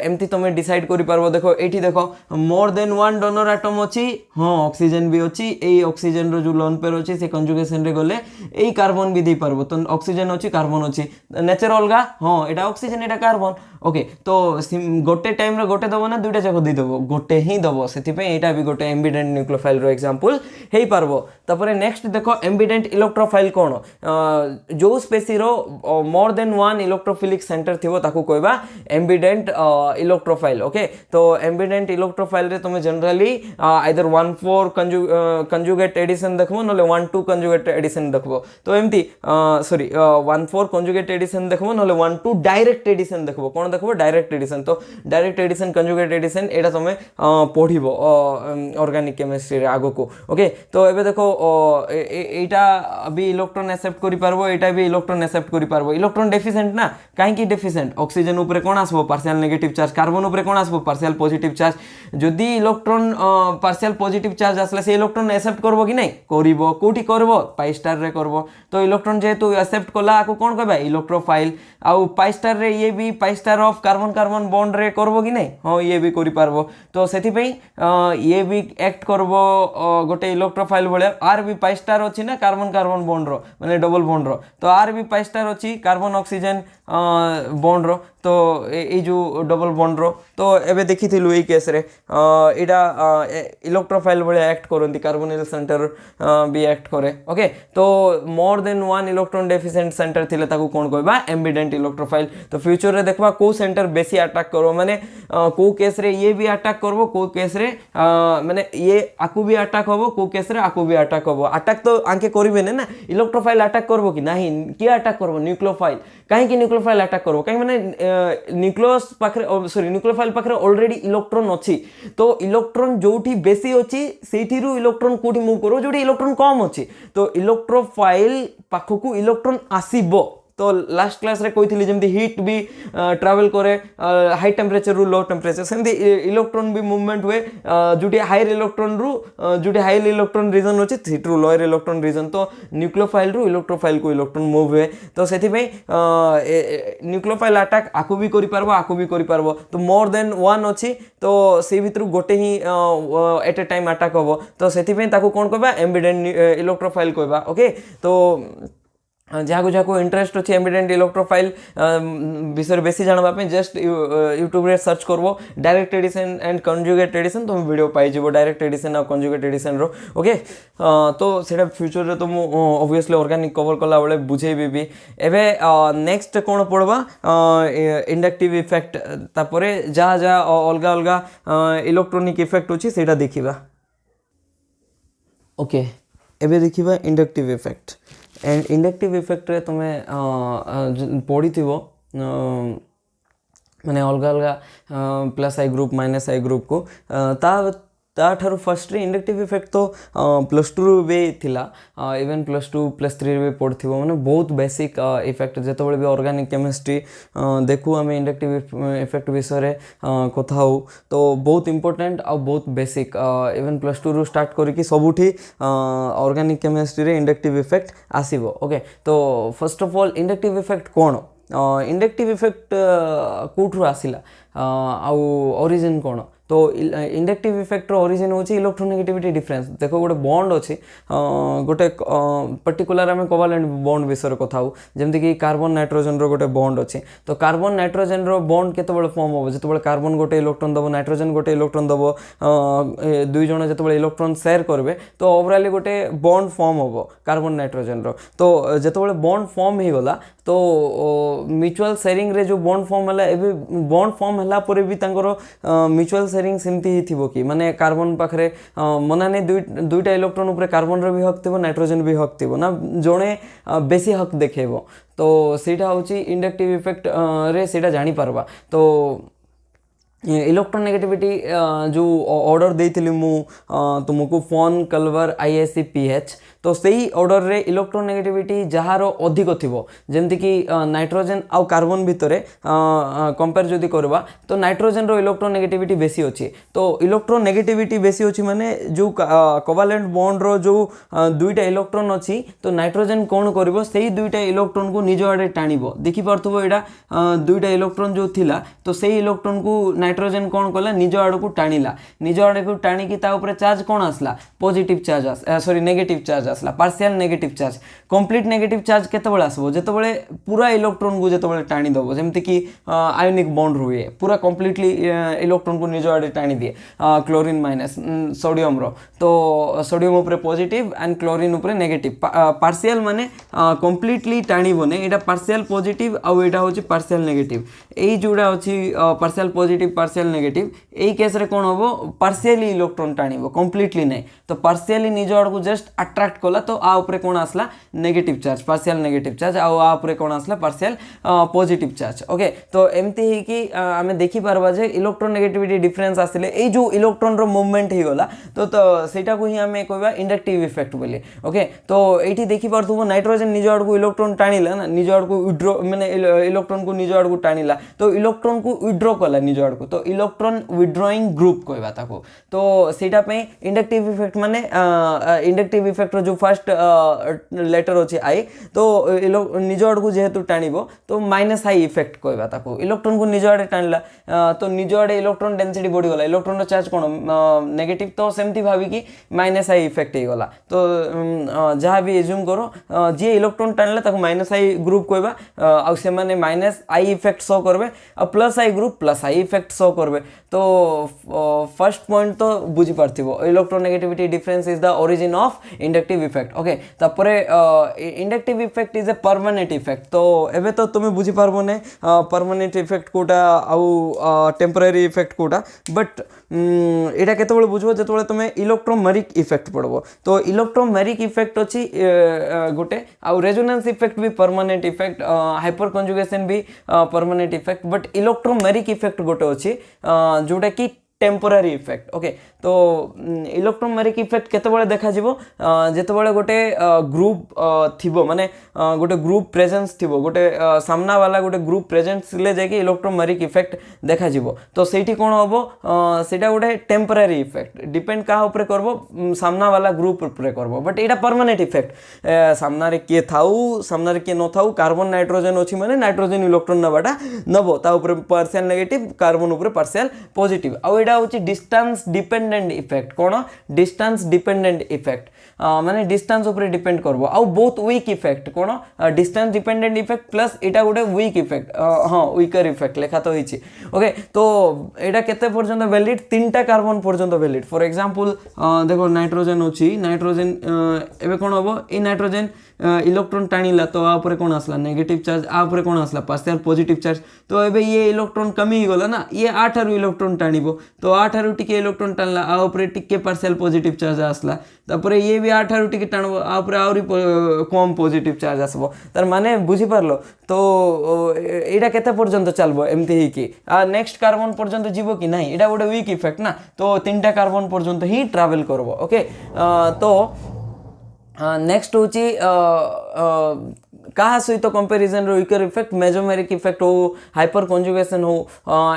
एमती तमे डिसाइड करि पारबो देखो एठी देखो मोर देन 1 डोनर एटम अछि हां ऑक्सीजन भी अछि ए ऑक्सीजन रो जो लोन पेयर अछि से कंजुगेशन रे गले ए कार्बन भी दे पारबो तो ऑक्सीजन अछि कार्बन अछि नेचर अलगा हां एटा ऑक्सीजन एटा कार्बन ओके तो गोटे टाइम रे गोटे दबो ना दुईटा जाको दे दबो गोटे ही दबो सेति पे एटा भी गोटे एम्बिडेंट न्यूक्लियोफाइल रो एग्जांपल हेई पारबो तापरे नेक्स्ट देखो एम्बिडेंट इलेक्ट्रोफाइल कोन जो स्पेसी रो मोर देन 1 इलेक्ट्रोफिलिक सेंटर थिबो ताको कहबा एम्बिडेंट इलेक्ट्रोफाइल ओके तो एम्बिडेंट इलेक्ट्रोफाइल रे तुम जनरली आइदर 1,4 कंजुगेट एडिशन देखबो नले 1,2 कंजुगेट एडिशन देखबो तो एमती सॉरी 1,4 कंजुगेट एडिशन देखबो नले 1,2 डायरेक्ट एडिशन देखबो कोन देखबो डायरेक्ट एडिशन तो डायरेक्ट एडिशन कंजुगेट एडिशन एटा तुम पढ़िबो ऑर्गेनिक केमिस्ट्री रे आगो को ओके तो एबे देखो एटा अभी इलेक्ट्रॉन एक्सेप्ट करि पारबो एटा भी इलेक्ट्रॉन एक्सेप्ट करि पारबो इलेक्ट्रॉन डेफिशिएंट ना काहे की डेफिशिएंट ऑक्सीजन ऊपर कोन आसबो पार्शियल नेगेटिव चार्ज कार्बन ऊपर कोन आसबो पार्शियल पॉजिटिव चार्ज जदी इलेक्ट्रॉन पार्शियल पॉजिटिव चार्ज आसला से इलेक्ट्रॉन एक्सेप्ट करबो कि नै करिवो कोठी करबो पाई स्टार रे करबो तो इलेक्ट्रॉन जेतु एक्सेप्ट कला आको कोन कहबा इलेक्ट्रोफाइल आउ पाई स्टार रे ये भी pi star of carbon carbon bond रे करबो कि नै हां ये भी करि पारबो तो सेति पे ये भी एक्ट करबो गोटे इलेक्ट्रोफाइल भले आर भी पाई स्टार अछि ना कार्बन कार्बन बॉन्ड रो माने डबल बॉन्ड रो तो आर भी पाई स्टार अछि कार्बन ऑक्सीजन बॉन्ड रो तो ए जो डबल बॉन्ड रो तो एबे देखिथिलु ए केस रे एडा इलेक्ट्रोफाइल भले एक्ट करंती कार्बोनिल सेंटर भी एक्ट करे ओके तो more than 1 electron deficient centre थिले ताको कोन कहबा एम्बिडेंट इलेक्ट्रोफाइल तो फ्यूचर रे देखबा को सेंटर बेसी अटैक करो माने को केस रे ये भी अटैक करबो को केस रे माने ये आकु भी अटैक होबो को केस रे आकु भी अटैक होबो अटैक तो आंके करबे ना इलेक्ट्रोफाइल अटैक करबो कि नाही के अटैक करबो न्यूक्लियोफाइल काहे कि न्यूक्लियोफाइल अटैक करबो काहे माने न्यूक्लियस पाखरे सॉरी न्यूक्लियोफाइल पाखरे ऑलरेडी इलेक्ट्रॉन अछि तो इलेक्ट्रॉन जोठी बेसी अछि सेठिरु इलेक्ट्रॉन कोठी मूव करो जोठी इलेक्ट्रॉन कम अछि तो इलेक्ट्रोफाइल पाखकु इलेक्ट्रॉन आसीबो तो लास्ट क्लास रे कोइथिली जेमति हीट भी ट्रैवल करे हाई टेम्परेचर रु लो टेम्परेचर सेमति इलेक्ट्रॉन भी मूवमेंट हुए जुटी हायर इलेक्ट्रॉन रु जुटी हाई इलेक्ट्रॉन रीजन होछि हीट रु लोअर इलेक्ट्रॉन रीजन तो न्यूक्लियोफाइल रु इलेक्ट्रोफाइल को इलेक्ट्रॉन मूव हुए तो सेथि पे न्यूक्लियोफाइल अटैक आकु भी करि पारबो तो मोर देन 1 अछि तो से भितरु गोटे ही एट ए टाइम अटैक होबो तो सेथि पे ताकू कोन कहबा एम्बिडेंट इलेक्ट्रोफाइल कहबा ओके तो जहाँ जहाँ इंटरेस्ट अच्छे एम्बिडेंट इलेक्ट्रोफाइल विषय बेसी जानवाई जस्ट यूट्यूब रे सर्च करबो direct addition and conjugate addition तुम वीडियो पाइज डायरेक्ट एडिशन और कंजुगेट एडिशन रो ओके तो सेटा फ्यूचर रे तो मु ऑब्वियसली ऑर्गेनिक कवर कला बेले बुझेबी भी एबे नेक्स्ट कोन पड़वा इंडक्टिव इफेक्ट तापरे जहाँ जहाँ अलग अलग इलेक्ट्रॉनिक इफेक्ट अच्छी सेटा देखिबा ओके एबे देखिबा inductive effect and inductive effect रे तुम्हें पढ़ी थी माने अलग अलग plus I group minus I group को ताठारु फर्स्ट रे इंडक्टिव इफेक्ट तो +2 भी थिला इवन +2 +3 भी पढ़थिबो माने बहुत बेसिक इफेक्ट जेतो बळे भी ऑर्गेनिक केमिस्ट्री देखु आमे इंडक्टिव इफेक्ट विषय रे कथा हो तो बहुत इंपोर्टेंट और बहुत बेसिक इवन +2 रु स्टार्ट करिकि सबुठी ऑर्गेनिक केमिस्ट्री रे इंडक्टिव इफेक्ट आसीबो ओके तो first of all inductive effect कोन इंडक्टिव इफेक्ट कोठरु आसिला आउ ओरिजिन कोन तो इंडक्टिव इफेक्ट ओरिजिन होची इलेक्ट्रोनेगेटिविटी डिफरेंस देखो गोटे बॉन्ड अच्छी गोटे पर्टिकुलर आम कोवालेंट बॉन्ड विषय कथा हो जमती कि कार्बन नाइट्रोजन रो गोटे बॉन्ड अच्छी तो कार्बन नाइट्रोजन रो बॉन्ड केतबेले फॉर्म हम जो कार्बन गोटे इलेक्ट्रॉन दबो नाइट्रोजन गोटे इलेक्ट्रॉन दबो दुई जण जेतबेले इलेक्ट्रॉन शेयर करबे तो ओवरऑल गोटे बॉन्ड फॉर्म हम कार्बन नाइट्रोजन रो तो जेतबेले बॉन्ड फॉर्म ही गला तो म्यूचुअल शेयरिंग रे जो बॉन्ड फॉर्म हला एबे बॉन्ड फॉर्म हला परे भी तांकर म्यूचुअल शेयरिंग सेमती ही थिबो कि माने कार्बन पाखरे मना ने दुईटा इलेक्ट्रॉन ऊपर कार्बन रो भी हक थिबो नाइट्रोजन भी हक थिबो ना जणे बेसी हक देखेबो तो सेटा होची इंडक्टिव इफेक्ट रे सेटा जानि पारबा तो इलेक्ट्रोनेगेटिविटी जो ऑर्डर देइथिली मु तुमको फोन कलवर आईएससी पीएच तो सही ऑर्डर रे इलेक्ट्रोनेगेटिविटी जहार अधिक थिबो जेमति कि नाइट्रोजन आउ कार्बन भितरे कंपेयर जदि करबा तो नाइट्रोजन रो इलेक्ट्रोनेगेटिविटी बेसी अछि तो इलेक्ट्रोनेगेटिविटी बेसी अछि माने जो कोवालेंट बॉन्ड रो जो दुईटा इलेक्ट्रॉन अछि तो नाइट्रोजन कोन करबो सही दुईटा इलेक्ट्रॉन को निज आडे टाणिबो देखि पारथबो एडा दुईटा इलेक्ट्रॉन जो थिला तो सही इलेक्ट्रॉन को नाइट्रोजन कौन कला निज आड़ को टाणिला निज आड़ को टाणिकी ता ऊपर चार्ज कौन आसला positive charge sorry negative charge आसला partial negative charge complete negative charge केतेबेले आसबो जेतेबेले पूरा इलेक्ट्रॉन को जेतेबेले टाणी दबो जेमति कि आयोनिक बॉन्ड हुए पूरा कंप्लीटली इलेक्ट्रॉन को निज आड़ टाणी दिए क्लोरीन माइनस सोडियम रो तो सोडियम ऊपर पॉजिटिव एंड क्लोरीन ऊपर नेगेटिव पार्शियल माने कंप्लीटली टाणीबो ने एटा पार्शियल पॉजिटिव आ एटा होची पार्शियल नेगेटिव एई जोडा होची पार्शियल पॉजिटिव पार्शियल नेगेटिव एई केस रे कोन होबो पार्शियली इलेक्ट्रॉन टाणीबो कंप्लीटली नै तो पार्शियली निज आड़ को जस्ट अट्रैक्ट कला तो आ ऊपर कोन आसला negative charge partial negative charge आ ऊपर कोन आसला पार्शियल पॉजिटिव चार्ज ओके तो एमती ही कि आमे देखि पारबा जे इलेक्ट्रोनेगेटिविटी डिफरेंस आसिले ए जो इलेक्ट्रॉन रो मूवमेंट ही गला तो सेटा को ही आमे कहबा इंडक्टिव इफेक्ट बोली ओके तो एठी देखि पारथबो नाइट्रोजन निज आड़ को इलेक्ट्रॉन टाणीला ना निज आड़ को विड्रॉ माने इलेक्ट्रॉन को निज आड़ को टाणीला तो इलेक्ट्रॉन को विड्रॉ कला निज आड़ को तो इलेक्ट्रॉन विड्रॉइंग ग्रुप कहबा ताको तो सेटा पे इंडक्टिव इफेक्ट माने इंडक्टिव इफेक्ट रो जो फर्स्ट लेटर अछि आई तो निज आड़ को जेहेतु टाणीबो तो माइनस आई इफेक्ट कहबा ताको इलेक्ट्रॉन को निज आड़े टाणला तो निज आड़े इलेक्ट्रॉन डेंसिटी बढ़ी गला इलेक्ट्रॉन रो चार्ज कोन नेगेटिव तो सेमती भाबी कि माइनस आई इफेक्ट हे गला तो जहाँ भी एज्यूम करो जे इलेक्ट्रॉन टाणला ताको माइनस आई ग्रुप कहबा आ से माने माइनस आई इफेक्ट शो करबे आ plus I group plus I effect show करबे तो फर्स्ट पॉइंट तो बुझी पारथिबो electronegativity difference is the origin of inductive effect okay तापरे inductive effect is a permanent effect तो एबे तो तुम बुझी पारबो ने परमानेंट इफेक्ट कोटा आउ टेम्पररी इफेक्ट कोटा बट एटा केतेबेले बुझबो जेतेबेले तुम इलेक्ट्रोमेरिक इफेक्ट पढ़बो तो इलेक्ट्रोमेरिक इफेक्ट अछि गोटे आउ रेजोनेंस इफेक्ट भी परमानेंट इफेक्ट हाइपर कंजुगेशन भी permanent effect but electromeric effect गोटे अछि जोटा कि टेम्पोरारी इफेक्ट ओके तो इलेक्ट्रोमेरिक इफेक्ट केतेबेले देखा जिवो जेतेबेले गोटे ग्रुप थिबो माने गोटे ग्रुप प्रेजेंस थिबो गोटे सामना वाला गोटे ग्रुप प्रेजेंस ले जाके इलेक्ट्रोमेरिक इफेक्ट देखा जिवो तो सेठी कोन होबो सेटा गोटे टेम्पोरारी इफेक्ट डिपेंड का ऊपर करबो सामना वाला ग्रुप ऊपर करबो बट एटा परमानेंट इफेक्ट सामना रे के थाउ सामना रे के न थाउ कार्बन नाइट्रोजन अछि माने नाइट्रोजन इलेक्ट्रॉन नबाटा नबो ता ऊपर पार्शियल नेगेटिव कार्बन ऊपर पार्शियल पॉजिटिव आ एटा होची डिस्टेंस डिपेंडेंट इफेक्ट कोन डिस्टेंस डिपेंडेंट इफेक्ट माने डिस्टेंस ऊपर डिपेंड करबो आउ बहुत वीक इफेक्ट कोन distance dependent effect plus iota गोटे वीक इफेक्ट हाँ वीकर इफेक्ट लेखा तो होइछि ओके तो एटा केते पर्यंत वैलिड 3टा कार्बन पर्यंत वैलिड फॉर एग्जांपल देखो नाइट्रोजन अछि नाइट्रोजन एबे कोन होबो ए नाइट्रोजन इलेक्ट्रॉन टाणिला तो आ ऊपर कोन आसला नेगेटिव चार्ज आ ऊपर कोन आसला पार्शियल पॉजिटिव चार्ज तो एबे ये इलेक्ट्रॉन कमी ही गला ना ये 8 आरु इलेक्ट्रॉन टाणिबो तो 8 आरु टिके इलेक्ट्रॉन टाणला आ ऊपर टिके पार्शियल पॉजिटिव चार्ज आसला तापर ये भी 8 आरु टिके टाणबो आ ऊपर आउरी कम पॉजिटिव चार्ज आसबो तार माने बुझी पारलो तो एटा केते पर्यंत चलबो एमती ही कि आ नेक्स्ट कार्बन पर्यंत जीवो कि नहीं एटा गोटे वीक इफेक्ट ना तो 3टा कार्बन पर्यंत ही ट्रैवल करबो ओके तो नेक्स्ट हूँ क्या सहित comparison weaker effect mesomeric effect हो हाइपर कंजुगेशन हो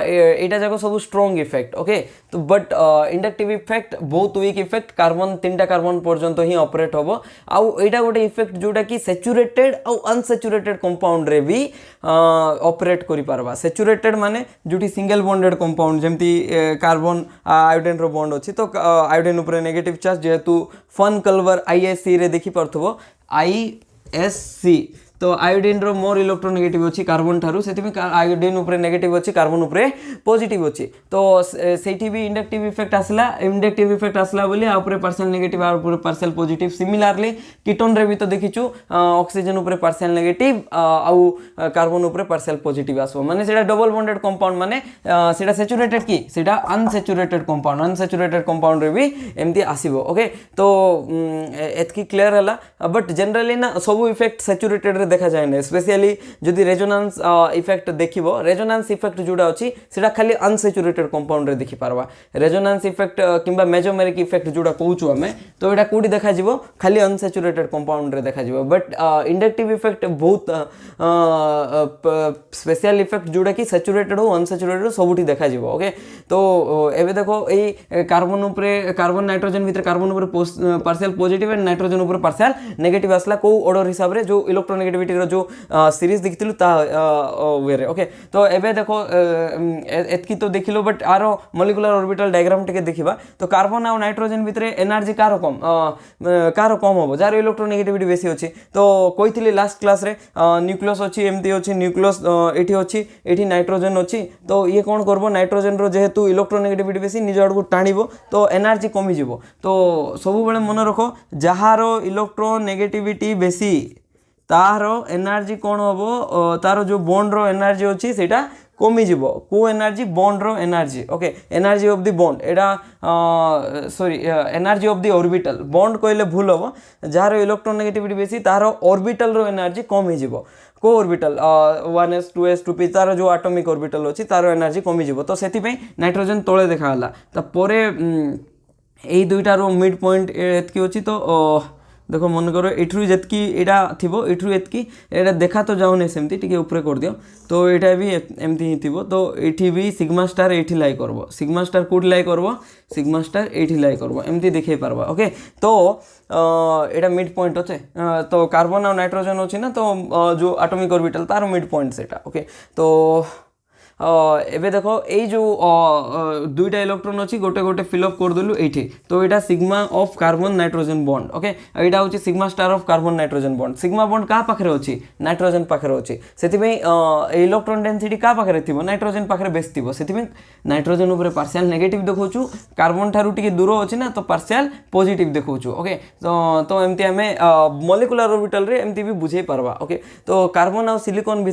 एटा जाक सब स्ट्रॉन्ग इफेक्ट ओके तो बट इंडक्टिव इफेक्ट बहुत वीक इफेक्ट कार्बन 3टा कार्बन पर्यंत ही ऑपरेट होबो आउ एटा गोटे इफेक्ट जोटा कि सैचुरेटेड आउ अनसैचुरेटेड कंपाउंड रे भी ऑपरेट करि पारबा सैचुरेटेड माने जोटी सिंगल बॉन्डेड कंपाउंड जेमती कार्बन आयोडीन रो बॉन्ड अछि तो आयोडीन ऊपर नेगेटिव चार्ज जेहेतु फन कलवर आईएससी रे देखि परथबो आईएससी तो आयोडीन रो मोर इलेक्ट्रोनेगेटिव अच्छी कार्बन ठारू से आयोडीन ऊपर नेगेटिव अच्छी कार्बन ऊपर पॉजिटिव अच्छी तो सेठी भी इंडक्टिव इफेक्ट आसला इंडक्टिव इफेक्ट आसला बोली आ ऊपर पार्शियल नेगेटिव आ ऊपर पार्शियल पॉजिटिव सिमिलरली कीटोन रे भी तो देखिछु ऑक्सीजन ऊपर पार्शियल नेगेटिव आउ कार्बन ऊपर पार्शियल पॉजिटिव आसबो माने सेटा डबल बॉन्डेड कंपाउंड माने सेटा सैचुरेटेड की सेटा अनसैचुरेटेड कंपाउंड रे भी एमती आसीबो ओके तो एतकी क्लियर हला बट जनरली ना सब इफेक्ट सैचुरेटेड देखा जाए ना स्पेशली जदि रेजोनेंस इफेक्ट देखिबो रेजोनेंस इफेक्ट जोड़ा अछि सेटा खाली अनसैचुरेटेड कंपाउंड रे देखि पारबा रेजोनेंस इफेक्ट किंबा मेजोमेरिक इफेक्ट जोड़ा कहूछु हमें तो एटा कोडी देखा जिवो खाली अनसैचुरेटेड कंपाउंड रे देखा जिवो बट इंडक्टिव इफेक्ट बहुत स्पेशल इफेक्ट जोड़ा कि सैचुरेटेड हो अनसैचुरेटेड सबुठी देखा जिवो ओके तो एबे देखो ए कार्बन ऊपर कार्बन नाइट्रोजन भीतर कार्बन ऊपर पार्शियल पॉजिटिव एंड नाइट्रोजन ऊपर पार्शियल नेगेटिव आसला को ऑर्डर हिसाब रे जो इलेक्ट्रोनेगेटिव जो सीरीज देखिलु ता वे रे ओके तो एबे देखो एतकी तो देखिलो बट आरो मॉलिक्यूलर ऑर्बिटल डायग्राम टिके देखिबा तो कार्बन और नाइट्रोजन भितरे एनर्जी कार कम होबो जार इलेक्ट्रोनेगेटिविटी बेसी अछि तो कहिथिले लास्ट क्लास रे न्यूक्लियस अछि एमती अछि न्यूक्लियस एठी अछि एठी नाइट्रोजन अछि तो ये कोन करबो नाइट्रोजन रो जेहेतु इलेक्ट्रोनेगेटिविटी बेसी निज आडू टाणीबो तो एनर्जी कमी जिवो तो सब बेले मन रखो जहारो इलेक्ट्रोनेगेटिविटी बेसी तारो एनर्जी कौन हम तार जो बॉन्ड रो एनर्जी अच्छी सेटा कमी जीवो को एनर्जी बॉन्ड रो energy okay energy of the bond एटा sorry energy of the orbital bond कहले भूल हम जार इलेक्ट्रोनेगेटिविटी बेसी तार ऑर्बिटल रो एनर्जी कमी जीवो को ऑर्बिटल 1s 2s 2p तार जो एटॉमिक ऑर्बिटल अच्छी तार एनर्जी कमी जीवो तो सेति पे नाइट्रोजन तळे देखा हला तापरे एई दुईटा रो मिड पॉइंट एतकी अछि तो देखो मन करो एठरू जेतकी एटा थिबो एठरू एतकी एटा देखा तो जाउने सेमती टिके ऊपर कर दियो तो एटा भी एमती ही थिबो तो एठी भी सिग्मा स्टार एठी लाई करबो सिग्मा स्टार कोड लाई करबो सिग्मा स्टार एठी लाई करबो एमती देखे पारबा ओके तो एटा मिड पॉइंट अछि तो कार्बन और नाइट्रोजन अछि ना तो जो एटॉमिक ऑर्बिटल तार मिड पॉइंट सेटा ओके तो एबे देखो ये जो दुईटा इलेक्ट्रॉन अच्छी गोटे गोटे फिलअप कर देलु एठी तो एटा sigma of carbon nitrogen bond okay एटा होची sigma star of carbon nitrogen bond sigma bond का पाखरे अछि नाइट्रोजन पाखरे अछि सेति में इलेक्ट्रॉन डेंसिटी का पाखरे थिबो नाइट्रोजन पाखरे बेस थिबो सेति में नाइट्रोजन ऊपर पार्शियल नेगेटिव देखौछु कार्बन ठारू टिके दूर अछि ना तो पार्शियल पॉजिटिव देखौछु ओके तो एमती हमें मॉलिक्यूलर ऑर्बिटल रे एमती भी बुझे पारबा ओके तो कार्बन और सिलिकॉन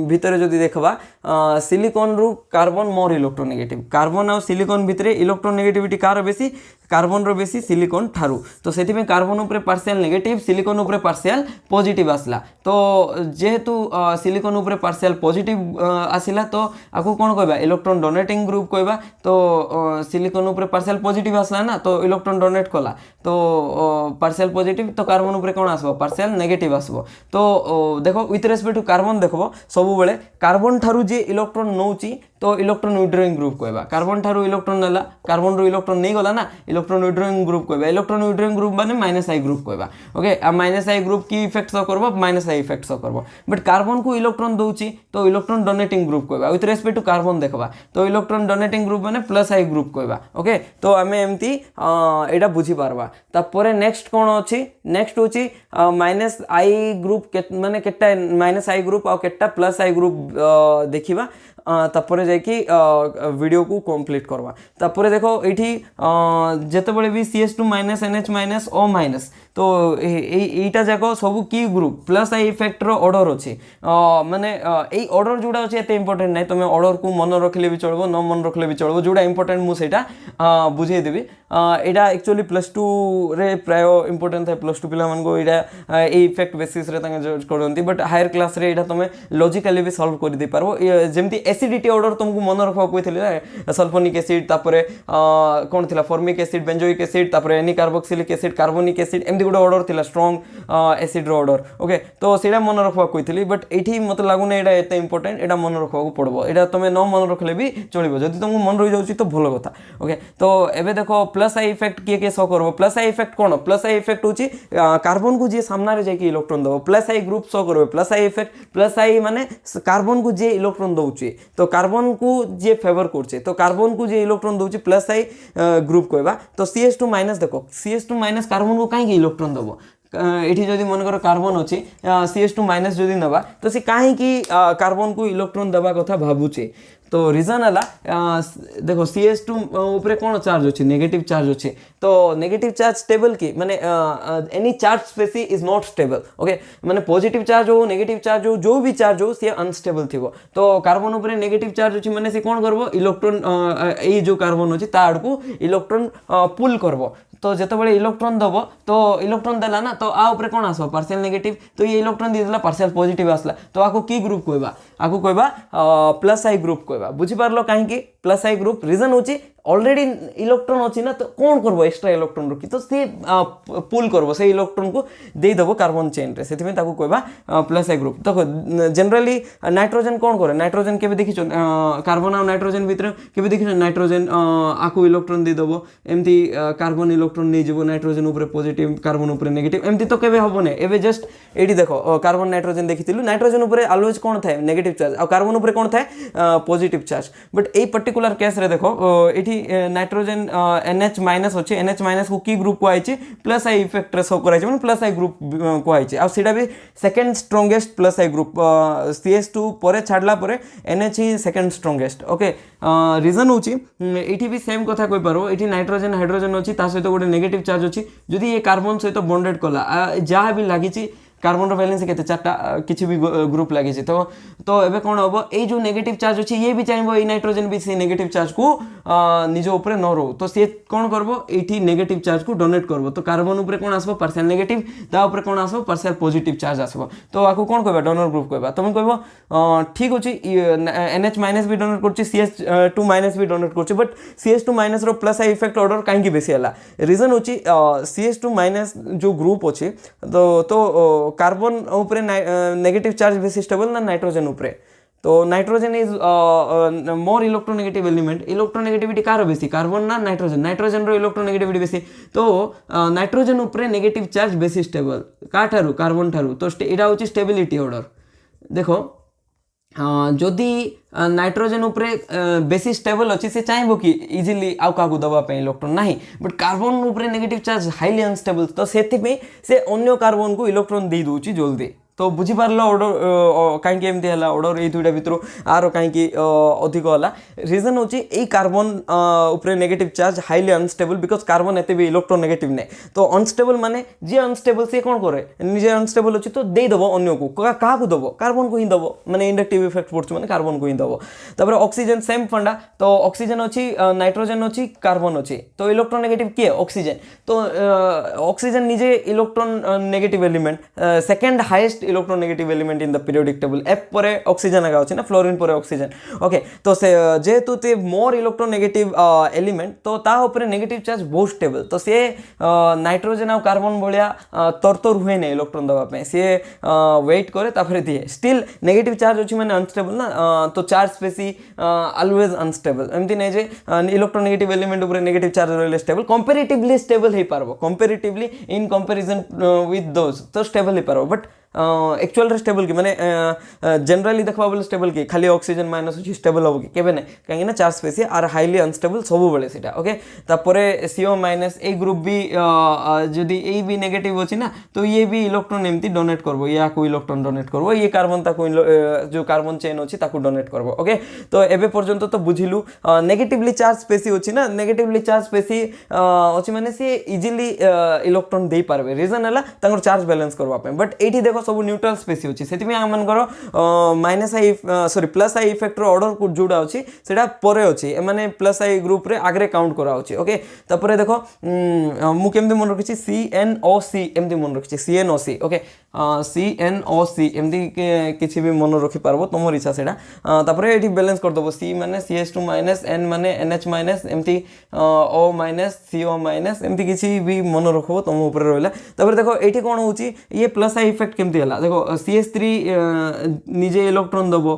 भीतर जदी देखबा सिलिकॉन रु कार्बन मोर इलेक्ट्रोनेगेटिव कार्बन और सिलिकॉन भितरे इलेक्ट्रोनेगेटिविटी कार बेसी कार्बन रो बेसी सिलिकॉन ठारू तो सेति में कार्बन ऊपर पार्शियल नेगेटिव सिलिकॉन ऊपर पार्शियल पॉजिटिव आसला तो जेहेतु सिलिकॉन ऊपर पार्शियल पॉजिटिव आसिला तो आकु कोन कहबा इलेक्ट्रॉन डोनेटिंग ग्रुप कहबा तो सिलिकॉन ऊपर पार्शियल पॉजिटिव आसला ना तो इलेक्ट्रॉन डोनेट कला तो पार्शियल पॉजिटिव तो कार्बन ऊपर कोन आसबो पार्शियल नेगेटिव आसबो तो देखो विथ रेस्पेक्ट टू कार्बन देखबो सब बेले कार्बन ठारू जे इलेक्ट्रॉन नौची तो इलेक्ट्रॉन विड्रॉइंग ग्रुप कहबा कार्बन ठारू इलेक्ट्रॉन नेला कार्बन रो इलेक्ट्रॉन नहीं गला ना इलेक्ट्रॉन विड्रॉइंग ग्रुप कहबा इलेक्ट्रॉन विड्रॉइंग ग्रुप माने -I ग्रुप कहबा ओके आ -I ग्रुप की इफेक्ट शो करबो -I इफेक्ट शो करबो बट कार्बन को इलेक्ट्रॉन दउची तो इलेक्ट्रॉन डोनेटिंग ग्रुप कहबा विथ रेस्पेक्ट टू कार्बन देखबा तो इलेक्ट्रॉन डोनेटिंग ग्रुप माने +I ग्रुप कहबा ओके तो आमे एमती एटा बुझी पारबा तापरे नेक्स्ट कोन अछि नेक्स्ट होची -I ग्रुप माने केटा -I ग्रुप आ केटा +I ग्रुप देखिबा तापर जाकि वीडियो को कंप्लीट करवा तापर देखो ये जिते बड़े भी CH2 - NH- O- तो यहीटा जाक सब की ग्रुप +I इफेक्ट रो ऑर्डर अच्छी माने यही ऑर्डर जोड़ा अच्छे एत इंपोर्टेंट ना तुम ऑर्डर को मन रखले भी चलो न मन रखले भी चलो जोड़ा इंपोर्टेंट मुझे बुझेदेवी यहाँ एक्चुअली +2 रे प्राय इंपोर्टेंट था +2 पिला मानको यहाँ इफेक्ट बेसिस रे जज करती बट हायर क्लास रे तुम लॉजिकली भी सॉल्व कर दे पारो जमती एसिडिटी ऑर्डर तुमको मन रखा कहते सल्फोनिक एसिड तापर कौन थी फॉर्मिक एसिड बेंजोइक एसिड तापर any carboxylic acid carbonic acid एमती गोटे ऑर्डर थी स्ट्रॉन्ग एसिड ऑर्डर ओके तो सीटा मन रखा कहती बट ये मत लगुन यहाँ एत इंपोर्टेंट यहाँ मन रखा पड़ो यहाँ तुम न मन रखले भी चलो जब तुमको मन रही जाऊँगी तो भल कथा ओके तो एबे देखो +I इफेक्ट किए शो करबो +I इफेक्ट कौन +I इफेक्ट होची कार्बन को जी सामने जाकि इलेक्ट्रॉन दबो +I ग्रुप शो करबो +I इफेक्ट +I माने कार्बन को जे इलेक्ट्रॉन दउची तो कार्बन को जे फेवर करछे तो कार्बन को जे इलेक्ट्रॉन दउची +I ग्रुप कहबा तो CH2- देखो CH2- कार्बन को कहीं इलेक्ट्रॉन दबो ये जदि मनकर कार्बन अच्छी CH2- जदि नवा तो सी कहीं कार्बन को इलेक्ट्रॉन दबा कथा भावुचे तो रीजन है देखो CH2 ऊपर कौन चार्ज अच्छे नेगेटिव चार्ज अच्छे तो नेगेटिव चार्ज स्टेबल की माने any charge species is not stable okay माने पॉजिटिव चार्ज हो नेगेटिव चार्ज हो जो भी चार्ज हो सी अनस्टेबल थी तो कार्बन ऊपर नेगेटिव चार्ज अच्छी माने सी कौन करबो इलेक्ट्रॉन ये जो कार्बन अच्छी ता आड़कू इलेक्ट्रॉन पुल करबो तो जो बड़े इलेक्ट्रॉन दब तो इलेक्ट्रॉन देला ना तो आ ऊपर कौन आसो पार्शियल नेगेटिव तो ये इलेक्ट्रॉन देला पार्शियल पॉजिटिव आसला तो आको की ग्रुप कहबा आको कहबा +I ग्रुप कहबा बुझी पारलो काहे +I ग्रुप रीजन होची ऑलरेडी इलेक्ट्रॉन अच्छी ना तो कौन करबो एक्स्ट्रा इलेक्ट्रॉन रखी तो सी पुल करबो से इलेक्ट्रॉन को दे देबो कार्बन चेन रे सेति में ताको कहबा +I ग्रुप देखो जनरली नाइट्रोजन कौन करे नाइट्रोजन केबे देखिछो कार्बन और नाइट्रोजन भीतर केबे देखिछो नाइट्रोजन आको इलेक्ट्रॉन दे देबो एमती कार्बन इलेक्ट्रॉन नहीं जीवो नाइट्रोजन ऊपर पॉजिटिव कार्बन ऊपर नेगेटिव एमती तो केबे हबो ने एबे जस्ट एडी देखो कार्बन नाइट्रोजन देखिथिलु नाइट्रोजन ऊपर ऑलवेज कौन थाए नेगेटिव चार्ज और कार्बन ऊपर कौन थाए positive charge but a particular case रे देखो एठी नाइट्रोजन NH- अच्छे NH- को की ग्रुप कहै +I इफेक्ट रे शो कराइ माने +I ग्रुप कहै आ सीटा भी second strongest +I group CH2 परे छाडला परे NH ही सेकंड स्ट्रॉन्गेस्ट ओके रीजन होची एठी भी सेम कथा कहि पारो एठी नाइट्रोजन हाइड्रोजन अछि ता सहित गोटे नेगेटिव चार्ज अछि जदि ये कार्बन सहित बॉन्डेड कला जहाँ भी लागी कार्बन बैलेंस के चार्टा किसी भी ग्रुप लगी तो एबे कौन हम ये जो नेगेटिव चार्ज अच्छी ये भी चाहिए नाइट्रोजन भी से नेगेटिव चार्ज को निज ऊपर न रो तो सी कौन करबो ये नेगेटिव चार्ज को डोनेट करबो तो कार्बन ऊपर कौन आसबो पार्शियल नेगेटिव ता ऊपर कौन आसबो पार्शियल पॉजिटिव चार्ज आसबो तो आको कौन कहबा डोनर ग्रुप कहबा तुम कहबो ठीक अछि NH- भी डोनेट करछि CH2- भी डोनेट करछि बट CH2- रो +I इफेक्ट ऑर्डर काहे बेसी हला रीजन होछि CH2- जो ग्रुप अछि तो कार्बन ऊपर नेगेटिव चार्ज बेसी स्टेबल ना नाइट्रोजन ऊपर तो nitrogen is more electronegative element electronegativity car बेसी कार्बन ना नाइट्रोजन रो इलेक्ट्रोनेगेटिविटी बेसी तो नाइट्रोजन ऊपर नेगेटिव चार्ज बेसी स्टेबल का ठारू कार्बन ठारू तो एटा होची स्टेबिलिटी ऑर्डर देखो जदि नाइट्रोजन उपरे बेसी स्टेबल अच्छी से चाहबो कि इजिली आउ का दबा इलेक्ट्रॉन नहीं बट कार्बन उपरे नेगेटिव चार्ज हाईली अनस्टेबल तो से अन्य कार्बन को इलेक्ट्रॉन दे दूची जल्दी तो बुझी पारल ऑर्डर कहीं एमती है ऑर्डर ये दुईटा भितर आर कहीं अधिक है रीजन हूँ यही कार्बन उपरे negative charge highly unstable because carbon एत भी इलेक्ट्रॉन नेगेटिव नहीं तो अनस्टेबल माने जी अनस्टेबल सी कौन करे निजे अनस्टेबल अच्छी तो देदेव अन्य को क्या दब कार्बन को ही दब माने इंडक्टिव इफेक्ट पड़े मैंने कार्बन को ही दब तापर ऑक्सीजन सेम फंडा तो ऑक्सीजन अच्छी नाइट्रोजन अच्छी कार्बन अच्छी तो इलेक्ट्रॉन नेगेटिव किए ऑक्सीजन तो ऑक्सीजन निजे electron negative element second highest electronegative element in the periodic table F परे ऑक्सीजन आगा अछि ना फ्लोरीन परे ऑक्सीजन ओके तो से जेहेतु ते मोर इलेक्ट्रोनेगेटिव एलिमेंट तो ता ऊपर नेगेटिव चार्ज बहुत स्टेबल तो से नाइट्रोजन और कार्बन भलिया तरतर हुए नहीं इलेक्ट्रॉन दबा पे से वेट करे तापर दिए स्टिल नेगेटिव चार्ज अछि माने अनस्टेबल ना तो चार्ज स्पेसी ऑलवेज अनस्टेबल एमती नहीं जे इलेक्ट्रोनेगेटिव एलिमेंट ऊपर नेगेटिव चार्ज रहले स्टेबल कंपैरेटिवली स्टेबल हे पारबो comparatively in comparison with those तो स्टेबल हे पारबो बट एक्चुअल स्टेबल कि माने जनरली देखबा बोले स्टेबल कि खाली ऑक्सीजन माइनस अछि स्टेबल हो कि केबे नै काहे ना charge species are highly unstable सब बेले सेटा ओके तापरे CO माइनस ए ग्रुप भी जदी ए भी नेगेटिव अछि ना तो ये भी इलेक्ट्रॉन एमती डोनेट करबो या को इलेक्ट्रॉन डोनेट करबो ये कार्बन ताको जो कार्बन चेन अछि ताको डोनेट करबो ओके तो एबे पर्यंत तो बुझिलु नेगेटिवली चार्ज स्पेसी अछि ना नेगेटिवली चार्ज स्पेसी अछि माने से इजीली इलेक्ट्रॉन दे पारबे रीजन हला तांगर चार्ज बैलेंस करबा पे बट एठी देखो सब न्यूट्रल स्पेसी अछि सेति में हमन करो minus I sorry plus I effect रो ऑर्डर को जोडा अछि सेटा परे अछि माने प्लस आई ग्रुप रे आगरे काउंट करा अछि ओके तापरे देखो मु केमदे मन रखिछि CNOC एमदे मन रखिछि CNOC ओके CNOC एमदी किछि भी मन रखि पारबो तमोर इच्छा सेटा तापरे एठी बैलेंस कर दबो C माने CH2 माइनस N माने NH माइनस एमती O माइनस CO माइनस एमती किछि भी मन रखबो तम ऊपर रहला तापरे देखो एठी कोन होछि ये प्लस आई इफेक्ट केमती हला देखो CH3 निजे इलेक्ट्रॉन दबो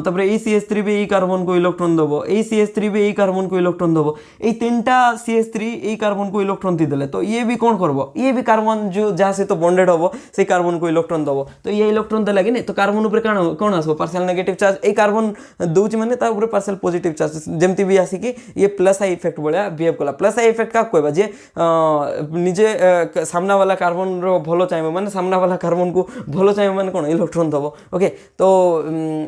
तापरे ई CH3 भी ई कार्बन को इलेक्ट्रॉन दबो ई CH3 भी ई कार्बन को इलेक्ट्रॉन दबो ए तीनटा CH3 ई कार्बन को इलेक्ट्रॉन दी देले तो ये भी कोन करबो ये भी कार्बन जो जहा से तो बॉन्डेड होबो से कार्बन को इलेक्ट्रॉन दबो तो ये इलेक्ट्रॉन दला कि नहीं तो कार्बन ऊपर कोन आसबो पार्शियल नेगेटिव चार्ज ए कार्बन दोछि माने ता ऊपर पार्शियल पॉजिटिव चार्ज जेमती भी आसी कि ये प्लस आई इफेक्ट बळा बिहेव कला प्लस आई इफेक्ट का कहबा जे निजे सामना वाला कार्बन रो भलो चाहिबो माने सामना वाला कार्बन को भलो चाहिए माने कोन इलेक्ट्रॉन दबो ओके तो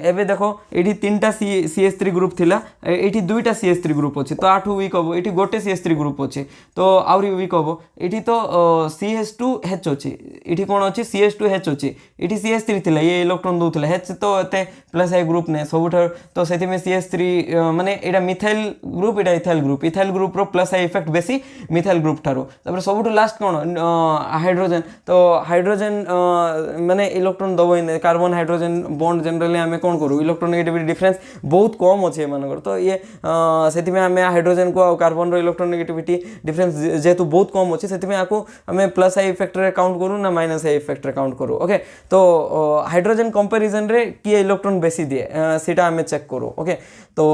एबे देखो एठी तीनटा CH3 ग्रुप थिला एठी दुईटा CH3 ग्रुप अछि तो आठु वीक होबो एठी गोटे CH3 ग्रुप अछि तो आउरी वीक होबो एठी तो CH2H अछि एठी कोन अछि CH2H अछि एठी CH3 थिला ये इलेक्ट्रॉन दोथिला H तो एते प्लस आई ग्रुप ने सबुठार तो सेति में CH3 माने एटा मिथाइल ग्रुप एटा इथाइल ग्रुप रो प्लस आई इफेक्ट बेसी मिथाइल ग्रुप थारो तापर सबुठ लास्ट कोन हाइड्रोजन तो हाइड्रोजन माने इलेक्ट्रॉन दबो in carbon hydrogen bond generally हमें कोन करू इलेक्ट्रोनेगेटिविटी डिफरेंस बहुत कम अछि मानकर तो ये सेति में हमें हाइड्रोजन को कार्बन रो इलेक्ट्रोनेगेटिविटी डिफरेंस जेतु बहुत कम अछि सेति में आको हमें प्लस आई इफेक्ट रे काउंट करू ना माइनस आई इफेक्ट रे काउंट करू ओके तो हाइड्रोजन कंपैरिजन रे की इलेक्ट्रॉन बेसी दिए सेटा हमें चेक करू ओके तो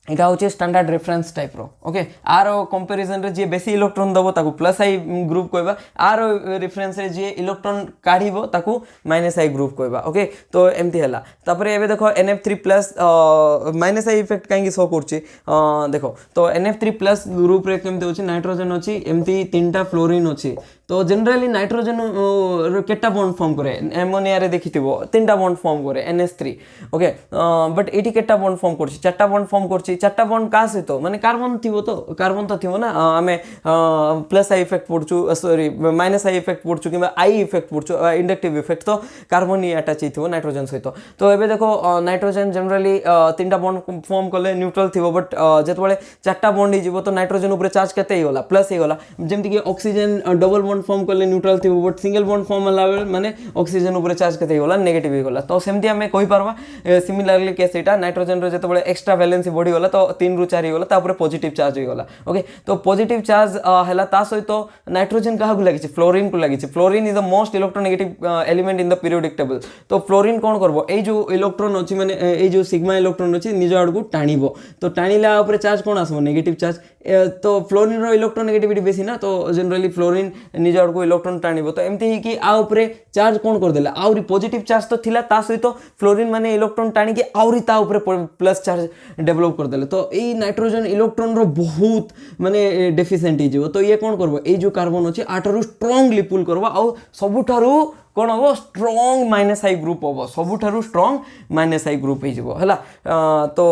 এটা হচ্ছে স্ট্যান্ডার্ড রেফারেন্স টাইপ रो ओके आर कंपैरिजन रे जे बेसी इलेक्ट्रॉन दबो ताकू प्लस आई ग्रुप कहबा आर रेफरेंस रे जे इलेक्ट्रॉन काढिबो ताकू माइनस आई ग्रुप कहबा ओके तो एमती हला तापरे एबे देखो NF3+ माइनस आई इफेक्ट कांगी शो करछि देखो तो NF3+ ग्रुप रे केमते होछि नाइट्रोजन होछि एमती तीनटा फ्लोरीन होछि तो जनरली नाइट्रोजन केटा बॉन्ड फॉर्म करे एमोनिया रे देखिथिबो तीनटा बॉन्ड फॉर्म करे NH3 ओके बट एटी केटा बॉन्ड फॉर्म करछि चारटा बॉन्ड फॉर्म करछि चारटा बॉन्ड का से तो माने कार्बन तो थिबो ना हमें प्लस आई इफेक्ट पड़छु सॉरी माइनस आई इफेक्ट पड़छु किबा आई इफेक्ट पड़छु इंडक्टिव इफेक्ट तो कार्बन ही अटैच थिबो नाइट्रोजन सहित तो एबे देखो नाइट्रोजन जनरली तीनटा बॉन्ड फॉर्म करले न्यूट्रल थिबो बट जेतबेले चारटा बॉन्ड ही जिवो तो नाइट्रोजन ऊपर चार्ज केते ही होला प्लस ही होला जेमति कि ऑक्सीजन डबल बॉन्ड फॉर्म करले न्यूट्रल थिबो बट सिंगल बॉन्ड फॉर्म होला माने ऑक्सीजन ऊपर चार्ज केते ही होला नेगेटिव ही होला तो सेमति हमें कहि परबा सिमिलरली केस एटा नाइट्रोजन रो जेतबेले एक्स्ट्रा वैलेंसी बढ़ी होला तो 3 रु 4 ही होला तापर पॉजिटिव चार्ज ही होला ओके तो पॉजिटिव चार्ज हला ता सहित नाइट्रोजन काहा को लागिछि फ्लोरीन को लागिछि fluorine is the most electronegative element in the periodic table तो फ्लोरीन कोन करबो ए जो इलेक्ट्रॉन अछि माने ए जो सिग्मा इलेक्ट्रॉन अछि निज आड़ को टाणीबो तो टाणीला ऊपर चार्ज कोन आसबो नेगेटिव चार्ज तो फ्लोरीन रो इलेक्ट्रोनेगेटिविटी बेसी ना तो जनरली फ्लोरीन निज आड़ को इलेक्ट्रॉन टाणीबो तो एमती ही कि आ ऊपर चार्ज कोन कर देला आउरी पॉजिटिव चार्ज तो थिला ता सहित फ्लोरीन माने इलेक्ट्रॉन टाणी के आउरी ता ऊपर प्लस चार्ज डेवलप कर देले तो ए नाइट्रोजन इलेक्ट्रॉन रो बहुत माने डेफिशिएंट हिजो तो ये कोन करबो ए जो कार्बन अछि आठरु स्ट्रांगली पुल करबो आ सबुठारु कोन हो स्ट्रांग माइनस आई ग्रुप हो सबुठारु स्ट्रांग माइनस आई ग्रुप ही जिवो हला तो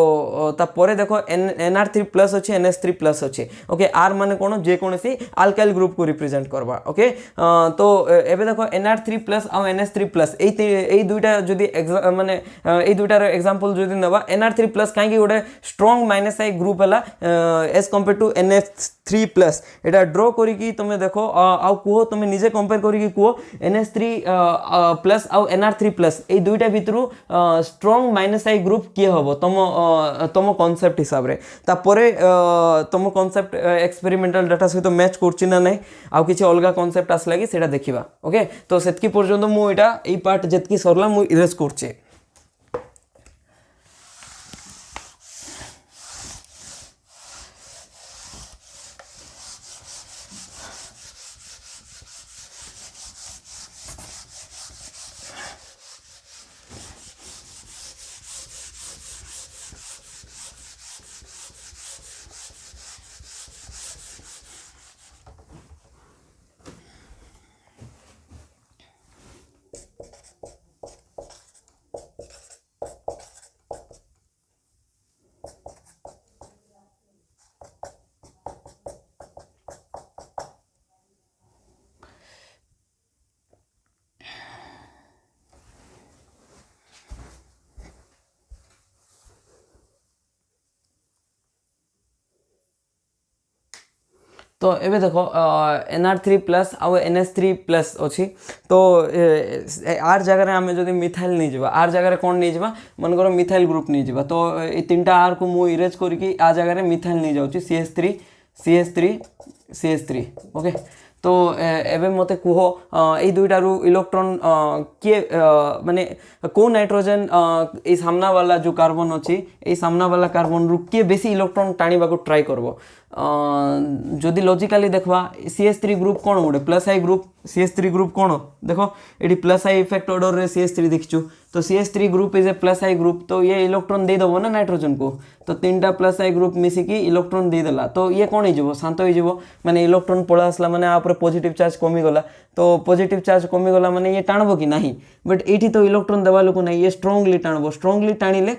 ता परे देखो NR3+ अछि NH3+ अछि ओके R माने कोन जे कोनसी अल्काइल ग्रुप को रिप्रेजेंट करबा ओके तो एबे देखो NR3+ आ NH3+ ए दुइटा जदी माने ए दुइटार एग्जांपल जदी नबा NR3+ काहे कि गोटे स्ट्रांग माइनस आई ग्रुप हला as compare to NH3+ Etah draw करी कि तुमे देखो आ कुहो तुमे निजे कंपेयर करी कि कुहो NH3 प्लस आउ NR3 प्लस ए दुईटा भितर स्ट्रॉन्ग माइनस आई ग्रुप किए हम तुम कॉन्सेप्ट हिसाब रे तापरे तुम कॉन्सेप्ट एक्सपेरिमेंटल डाटा सहित मैच करछि ना नहीं आउ किछि अलगा कॉन्सेप्ट आसला कि सेटा देखिबा ओके तो सेतकी पर्यंत मु एटा एई पार्ट जेतकी सरला मु इरेज करछि। तो एबे देखो NR3 प्लस आउ NH3 प्लस अच्छी तो आर जगह आम जो मिथाइल नहीं जावा आर जगह कौन नहीं जावा मनकर मिथाइल ग्रुप नहीं जावा तो ये तीनटा आर को मु इरेज करके आ जगह मिथाइल नहीं जाऊँगी CH3 CH3 CH3 ओके तो एबे मते कुहो ए दुईटारू इलेक्ट्रॉन किए माने को नाइट्रोजन ए सामना वाला जो कार्बन अच्छी ए सामना वाला कार्बन रु किए बेसी इलेक्ट्रॉन टाणीबा को ट्राई करबो जदि लॉजिकली देखवा CH3 ग्रुप कौन गोटे plus I group CH3 group कौन देखो ये प्लस आई इफेक्ट ऑर्डर रे CH3 देखिछु तो CH3 group is a plus I group तो ये इलेक्ट्रॉन दे दबो ना नाइट्रोजन को तो तीनटा प्लस आई ग्रुप मिसिकी इलेक्ट्रॉन दे देला तो ये कौन हो शांत हो माने इलेक्ट्रॉन पड़ा आसला माने आप पॉजिटिव चार्ज कमी गला तो पॉजिटिव चार्ज कमी गला माने ये टाणबो कि नहीं बट एठी तो इलेक्ट्रॉन देवा लोक नहीं ये स्ट्रांगली टाणबो स्ट्रांगली टाणिले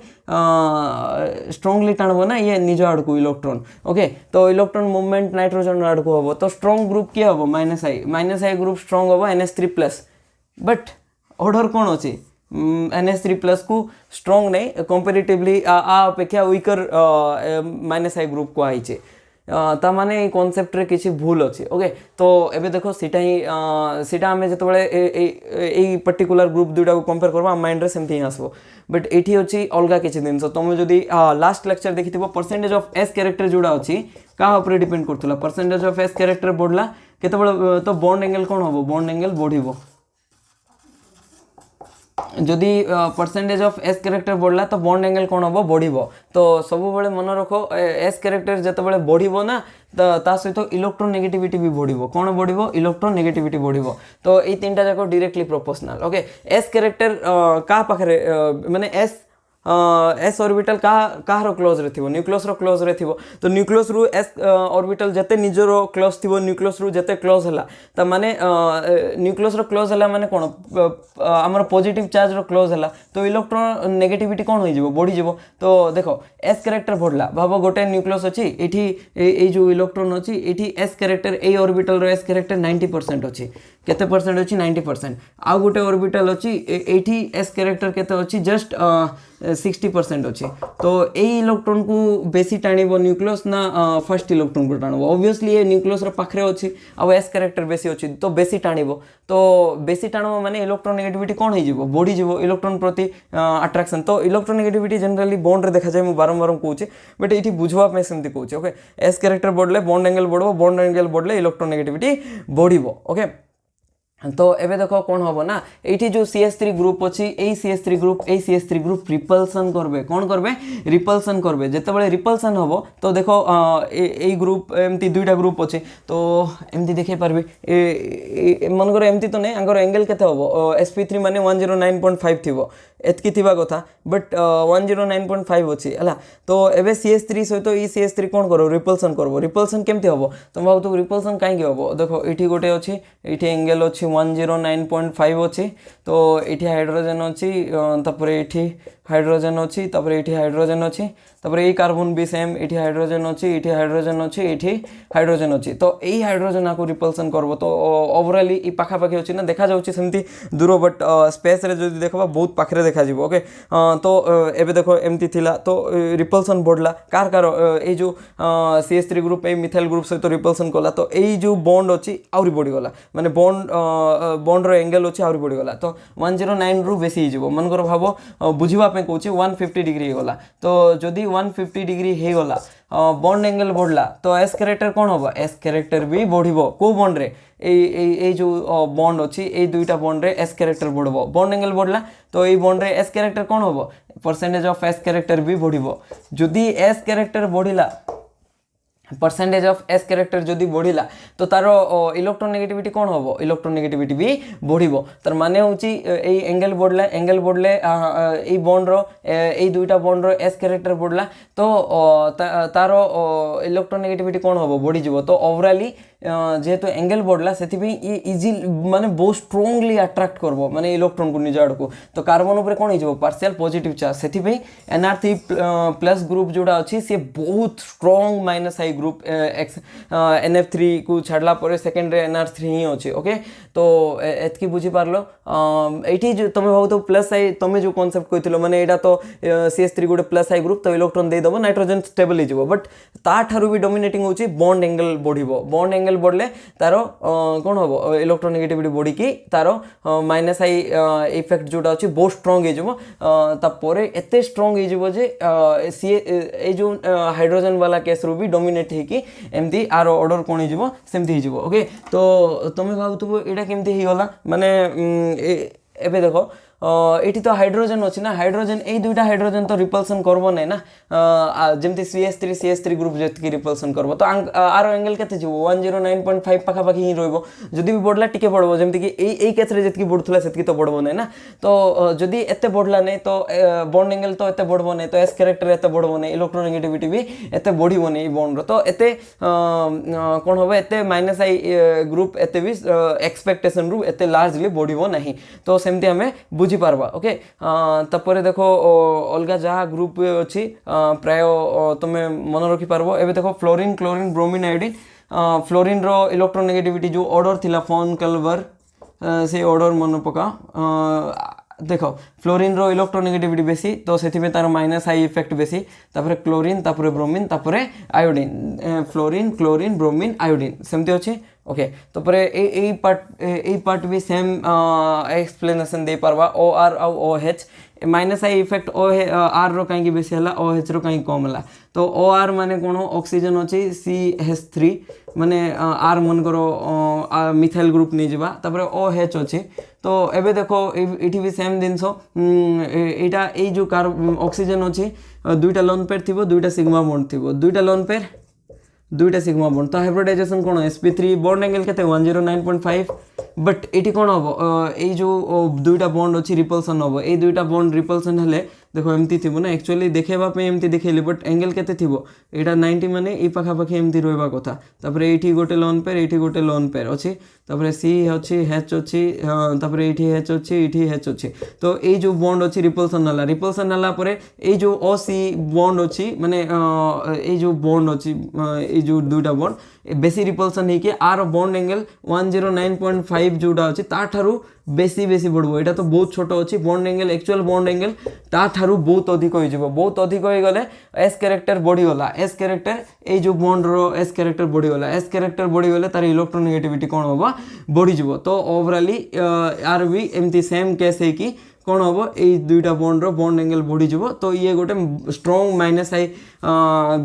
स्ट्रांगली टाणबो ना ये निज आड़ को इलेक्ट्रॉन ओके तो इलेक्ट्रॉन मूवमेंट नाइट्रोजन आड़ को हम तो स्ट्रांग ग्रुप किए हम माइनस आई ग्रुप स्ट्रांग हम NH3 प्लस बट ऑर्डर कौन अच्छी NH3 प्लस को स्ट्रांग नहीं कंपेरेटिवली अपेक्षा विकर माइनस आई ग्रुप को आई ता माने कॉन्सेप्ट रे किसी भूल अच्छी ओके तो एबे देखो सीटा ही सीटा आमे जतबेले ए पर्टिकुलर ग्रुप दुटा को कंपेयर करबा माइंड रे सेमती ही आसबो बट एठी अछि अलगा किछि दिन सो तुम जदी लास्ट लेक्चर देखिथिबो परसेंटेज ऑफ एस कैरेक्टर जोडा अछि का ऊपर डिपेंड करथुला परसेंटेज ऑफ एस कैरेक्टर बढ़ला केतबेले तो बॉन्ड एंगल कोन होबो बॉन्ड एंगल बढ़िबो जदि परसेंटेज ऑफ एस कैरेक्टर बढ़ला तो बॉन्ड एंगल कौन हम बढ़ो तो सब बेले मन रखो एस कैरेक्टर जिते बढ़ो ना ता सहित इलेक्ट्रॉन नेगेटिविटी भी बढ़ो कौन बढ़ो इलेक्ट्रॉन नेगेटिविटी बढ़ो तो ये तीन टा जाक directly proportional okay S character क्या पाखे माने एस ऑर्बिटल कहाँ क्लोज रे थिबो न्यूक्लियस रो क्लोज रे थिबो तो न्यूक्लियस रु एस ऑर्बिटल जते निजरो क्लोज थिबो न्यूक्लियस रु जते क्लोज हला त माने न्यूक्लियस रो क्लोज हला माने कोन हमर पॉजिटिव चार्ज रो क्लोज हला तो इलेक्ट्रॉन नेगेटिविटी कोन होई जिवो बढ़ी जिवो तो देखो एस कैरेक्टर बढ़ला भाबो गोटे न्यूक्लियस अछि एठी ए जो इलेक्ट्रॉन अछि एठी एस कैरेक्टर ए ऑर्बिटल रो एस कैरेक्टर 90% अछि केते परसेंट अछि 90% आ गोटे ऑर्बिटल अछि एठी एस कैरेक्टर केते अछि जस्ट 60% अच्छे तो यही इलेक्ट्रॉन को बेसी टाणिबो न्यूक्लियस ना फर्स्ट इलेक्ट्रॉन को टाणबो ऑब्वियसली ये न्यूक्लियस रो पाखरे अछि आ एस कैरेक्टर बेसी अछि तो बेसी टाणिबो तो बेसी टाणबो माने इलेक्ट्रॉन नेगेटिविटी कोन होई जिवो बढ़ी जिवो इलेक्ट्रॉन प्रति अट्रैक्शन तो इलेक्ट्रॉन नेगेटिविटी जनरली बॉन्ड रे देखा जाय मु बारंबार कहूचे बट एठी बुझवा पे सेमती कहूचे ओके एस कैरेक्टर बढ़ले बॉन्ड एंगल बढ़बो बॉन्ड एंगल बढ़ले इलेक्ट्रॉन नेगेटिविटी बढ़िबो ओके तो एबे देखो कौन हम ना ये जो CH3 ग्रुप अच्छी यही CH3 ग्रुप रिपल्सन करबे कौन करबे रिपल्सन करबे जेतेबेले रिपल्सन हबो तो देखो ए ग्रुप एमती दुईटा ग्रुप अच्छे तो एमती देखे पारबे मनकर एमती तो नहीं आंगर एंगल केते हबो sp3 माने 109.5 थिबो एतकी थिबा कथा बट 109.5 अच्छी है तो एबे CH3 सहित ई CH3 कौन करो रिपल्सन केमती हबो तुम भाव तो रिपल्सन कहीं हबो देखो ये गोटे अच्छी ये एंगल अच्छी 109.5 अच्छी तो ये हाइड्रोजन अच्छी तापर ये हाइड्रोजन अच्छी तापर ये हाइड्रोजन अच्छी तापर ये कार्बन भी सेम ये हाइड्रोजन अच्छी ये हाइड्रोजन अच्छी ये हाइड्रोजन अच्छी तो यही हाइड्रोजन आपको रिपल्सन करबो तो ओवरऑल ये पाखापाखि अच्छी ना देखा जाउची सेमती दूर बट स्पेस रे जदि देखबा बहुत पाखरे देखा ओके। तो एबे देखो एमती थिला तो रिपल्सन बढ़ला कार कार ए जो CH3 group A methyl group सहित रिपल्सन कला तो ए जो बॉन्ड अच्छी आहरी बढ़ीगला माने बॉन्डर एंगल अच्छी आहरी बढ़ीगला तो 109 रु बेसी हो मनकर भाव बुझापी कौच 150 डिग्री होगा तो जदि 150 डिग्री होगा बॉन्ड एंगल बढ़ला तो एस कैरेक्टर कौन हम एस कैरेक्टर भी बढ़ो कौ बॉन्ड रे ए जो बॉन्ड अच्छी ए दुईटा बॉन्ड रे एस कैरेक्टर बढ़ो बॉन्ड एंगल बढ़ला तो ये बॉन्ड रे एस कैरेक्टर कौन हम परसेंटेज ऑफ एस कैरेक्टर भी बढ़ो जदि एस कैरेक्टर बढ़ला परसेंटेज ऑफ एस कैरेक्टर जदि बढ़ला तो तार इलेक्ट्रोनेगेटिविटी कौन हम इलेक्ट्रोनेगेटिविटी भी बढ़ो तार माने होची एंगल बढ़ले ए बॉन्ड रो ए दुईटा बॉन्ड रो एस कैरेक्टर बढ़ला तो तार इलेक्ट्रोनेगेटिविटी कौन हम बढ़ी जीवो तो ओवरऑली जेहेतु एंगल बढ़ला से इजी माने बहुत स्ट्रांगली अट्रैक्ट करबो माने इलेक्ट्रॉन को निज आड़ को तो कार्बन ऊपर कौन हो पार्शियल पॉजिटिव चार्ज से NR3 प्लस ग्रुप जोड़ा अच्छी सी बहुत strong minus I group NF3 को छाड़ला पर सेकेंड NR3 ही अच्छे ओके तो एतकी बुझी पारलो एठी जो तुम भाव तो प्लस आई तुम जो कॉन्सेप्ट कहथिलो माने एटा तो CH3 गोटे प्लस आई ग्रुप तो इलेक्ट्रॉन दे दबो नाइट्रोजन स्टेबल हो बट ता ठारू भी डोमिनेटिंग होची बॉन्ड एंगल बढ़िबो बॉन्ड एंगल बढ़ले तार कौन हम इलेक्ट्रोनेगेटिविटी बढ़ी कि तार माइनस आई इफेक्ट जोटा अच्छी बहुत स्ट्रंग होपर एत स्ट्रंग हो सी ए जो हाइड्रोजन वाला केस रू भी डोमिनेट होगी एमती आर ऑर्डर कौन होमती हो ओके तो तुम्हें भावुव यहाँ केमती होगला माने एबे देखो ये तो हाइड्रोजन अच्छी ना हाइड्रोजन ये दुईटा हाइड्रोजन तो रिपल्सन करब ना ना जमती CH3 ग्रुप जी रिपल्सन करब तो आर एंगल के 109.5 पाखापाखि ही रही भी बढ़ला टी बढ़ो जमीक कि केस जी बढ़ुला से तो बढ़ो ना ना तो जदि एत बढ़ला नहीं तो बॉन्ड एंगल तो एत बढ़ो नहीं तो एस कैरेक्टर एत बढ़ो नहीं इलेक्ट्रोनेगेटिविटी भी एत बढ़ो नहीं बॉन्ड तो एत कौन हम एत माइनस आई ग्रुप एत भी एक्सपेक्टेशन रु एत लार्जली बढ़ो ना तो सेमती आम बुझीपारवा ओके तापर देखो अलग जहाँ ग्रुप अच्छी प्राय तुम्हें मन रखिपार एवं देखो fluorine chlorine bromine iodine fluorine रो इलेक्ट्रोनेगेटिविटी जो ऑर्डर थिला फोन कलवर से ऑर्डर मन पका देखो फ्लोरीन रो इलेक्ट्रोनेगेटिविटी बेसी तो से तार माइनस आई इफेक्ट बेसी तापर क्लोरीन तापर ब्रोमीन तापर iodine fluorine chlorine bromine iodine सेमती अच्छे ओके तो पर ए पार्ट भी सेम एक्सप्लेनेशन दे पारवा OR आउ OH minus I effect R रो कहीं बेसी है OH रो कहीं कम है तो OR माने कौन ऑक्सीजन अच्छी CH3 माने आर मन करो मिथाइल ग्रुप नहीं जावा तापर OH अच्छी तो एबे देखो ये भी सेम जिनस यहाँ ये जो ऑक्सीजन अच्छी दुईटा लोन पेयर थी दुईटा सिग्मा बॉन्ड थी दुईटा लोन पेयर दुईटा सिग्मा बॉन्ड तो हाइब्रिडाइजेशन कौन sp3 बॉन्ड एंगल के 109.5 बट ये कौन हम ये जो दुईटा बॉन्ड अच्छी रिपल्सन हम ये दुईटा बॉन्ड रिपल्सन हेले देखो एमती थी ना एक्चुअली देखेवाई एमती देखली बट एंगल के यहाँ 90 माने ये पाखापाखि एमती रहा कथा तापर ये गोटे लोन पेयर ये गोटे लोन पेयर अच्छी तापर C अच्छी H अच्छी तापर ये H अच्छी ये H अच्छी तो ये जो बॉन्ड अच्छी रिपल्सन नाला पर ये जो OC बॉन्ड अच्छी माने ये जो बॉन्ड अच्छी ये जो दुईटा बॉन्ड बेसी रिपल्सन होकर आर बॉन्ड एंगल 109.5 जोटा अच्छी ताठारू बेसी बेसी बढ़ो यहाँ तो बहुत छोट अच्छी bond angle actual bond angle ताठारू बहुत अधिक हो बहुत अधिक हो गले एस कैरेक्टर बढ़ीगला एस कैरेक्टर ये जो बॉन्ड रो एस कैरेक्टर बढ़ीगला एस कैरेक्टर बढ़ीगले तार इलेक्ट्रोनेगेटिविटी कौन हम बढ़ीज तो ओवरऑली यार भी एमती सेम केस है कि कौन हम ये दुईटा बॉन्ड रो बॉन्ड एंगल बढ़ीज तो ये गोटे स्ट्रॉन्ग माइनस आई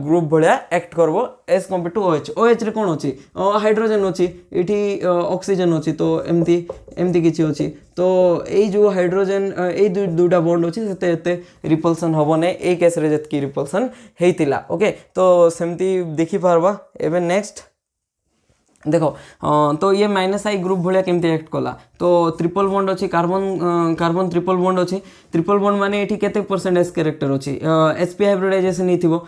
ग्रुप भाया एक्ट करब एज कंपेयर टू OH रे कौन अच्छी हाइड्रोजन अच्छी ये ऑक्सीजन अच्छी तो एमती एमती किसी अच्छी तो ये जो हाइड्रोजन ये दुईटा बॉन्ड अच्छी से रिपल्सन हम ना ये केस रे जतकी रिपल्सन होता ओके तो सेमती देखी पारबा एवं नेक्स्ट देखो तो ये माइनस आई ग्रुप भाया केमती एक्ट कला तो ट्रिपल बॉन्ड अच्छी कार्बन कार्बन ट्रिपल बॉन्ड अच्छी ट्रिपल बॉन्ड माने ये केते परसेंट एस कैरेक्टर अच्छी sp हाइब्रिडाइजेशन ही थो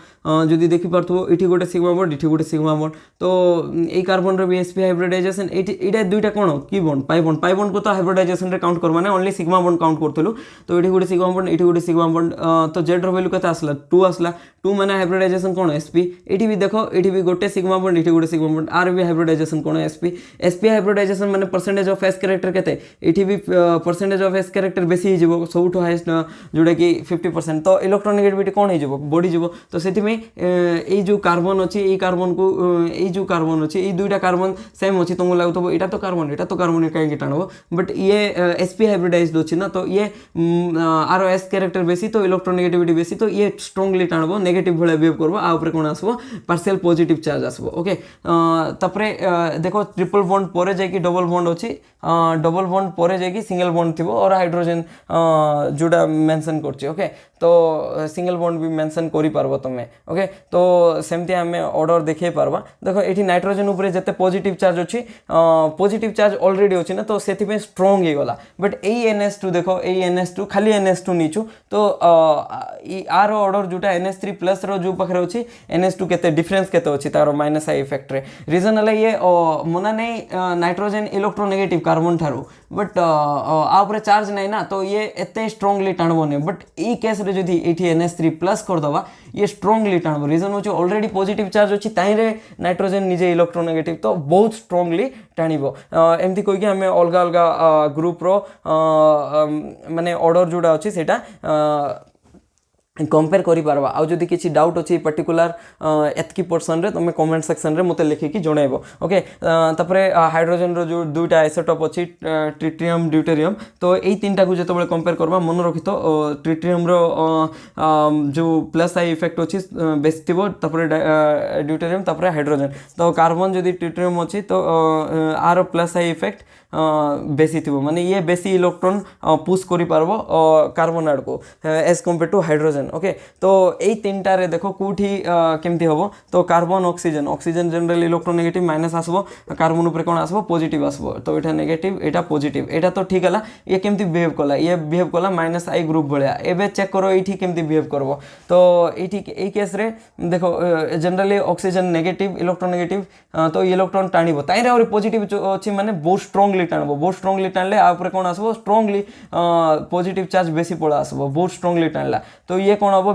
जदि देखी पार्थो ये गोटे सिग्मा बॉन्ड ये गोटे सिग्मा बॉन्ड तो ये कार्बन रो भी sp हाइब्रिडाइजेशन ये दुईटा कौन की बॉन्ड पाई बॉन्ड को तो हाइब्रिडाइजेशन रे काउंट करबा ना ओनली सिग्मा बॉन्ड काउंट करथलु तो ये गोटे सिग्मा बॉन्ड ये गोटे सिग्मा बॉन्ड तो जेड रो वैल्यू केते आसला 2 आसला 2 माने हाइब्रिडाइजेशन कौन sp ये भी देखो ये भी गोटे सिग्मा बॉन्ड ये गोटे सिग्मा बॉन्ड आर भी हाइब्रिडाइजेशन कौन sp हाइब्रिडाइजेशन माने परसेंटेज ऑफ एस कैरेक्टर केते एठी भी परसेंटेज ऑफ एस कैरेक्टर बेसी ही जीवो सबुठो हाईएस्ट जोटा कि 50% तो इलेक्ट्रोनेगेटिविटी कोन ही जीवो बढ़ी जीवो तो सेति में ए जो कार्बन अछि ए कार्बन को ए जो कार्बन अछि ए दुईटा कार्बन सेम अछि तुमको लागतो एटा तो कार्बन काहे टाणबो बट ये sp हाइब्रिडाइज्ड अछि ना तो ये आर एस कैरेक्टर बेसी तो इलेक्ट्रोनेगेटिविटी बेसी तो ये स्ट्रांगली टाणबो नेगेटिव भले बिहेव करबो आ ऊपर कोन आसबो पार्शियल पॉजिटिव चार्ज आसबो ओके तपरे देखो ट्रिपल बॉन्ड परे जाय कि डबल बॉन्ड अछि डबल बॉन्ड परे जाय कि सिंगल बॉन्ड थिबो और हाइड्रोजन जोडा मेंशन करछि ओके तो सिंगल बॉन्ड भी मेंशन करि पारबो तमे ओके तो सेमति हमें ऑर्डर देखै पारबा देखो एठी नाइट्रोजन ऊपर जते पॉजिटिव चार्ज अछि पॉजिटिव चार्ज ऑलरेडी अछि ना तो सेति में स्ट्रांग हे गला बट ए NH2 देखो ए NH2 खाली NH2 नीचु तो आर ऑर्डर जोटा NH3 प्लस रो जो पखरे अछि NH2 केते डिफरेंस केते अछि तारो माइनस आई इफेक्ट रे रीजन हला ये मना नै नाइट्रोजन इलेक्ट्रोनेगेटिव कार्बन थारो बट आ ऊपर चार्ज नै ना तो ये एते स्ट्रांगली टाणबो नै बट ई केस रे जदी एठी NH3 प्लस कर दवा ये स्ट्रांगली टाणबो रीजन होची ऑलरेडी पॉजिटिव चार्ज अछि ताई रे नाइट्रोजन निजे इलेक्ट्रोनेगेटिव तो बहुत स्ट्रांगली टाणिबो एमती कोइ कि हमें अलगा अलगा ग्रुप रो माने ऑर्डर जोडा अछि सेटा कंपेयर करि पारबा आ जदि किछि डाउट अछि पर्टिकुलर एतकी पर्सन रे तुमे कमेंट सेक्शन रे मते लिखि कि जणाइबो ओके तपरे हाइड्रोजन रो जो दुईटा आइसोटोप अछि ट्रिटियम ड्यूटेरियम तो एई तीनटा को जतबे कंपेयर करबा मन रखितो ट्रिटियम रो जो प्लस आई इफेक्ट अछि बेस थिबो तपरे ड्यूटेरियम तपरे हाइड्रोजन तो कार्बन जदि ट्रिटियम अछि तो आर प्लस आई इफेक्ट बेसी थिबो माने ये बेसी इलेक्ट्रॉन पुश करि पारबो कार्बन आड को as compare to hydrogen okay तो एई तीनटा रे देखो कोठी केमती होबो तो carbon oxygen oxygen generally electronegative minus आसबो कार्बन ऊपर कोन आसबो पॉजिटिव आसबो तो एटा नेगेटिव एटा पॉजिटिव एटा तो ठीक हला ये केमती बिहेव कला ये बिहेव कला माइनस आई ग्रुप भलिया एबे चेक करो एठी केमती बिहेव करबो तो एठी एई केस रे देखो जनरली ऑक्सीजन नेगेटिव इलेक्ट्रोनेगेटिव तो इलेक्ट्रॉन टाणिबो ताई रे और पॉजिटिव अछि माने बहुत स्ट्रांगली टाणबो बहुत स्ट्रांगली टाणले आ ऊपर कोन आसबो स्ट्रांगली पॉजिटिव चार्ज बेसी पळा आसबो बहुत स्ट्रांगली टाणला तो ये कोन हबो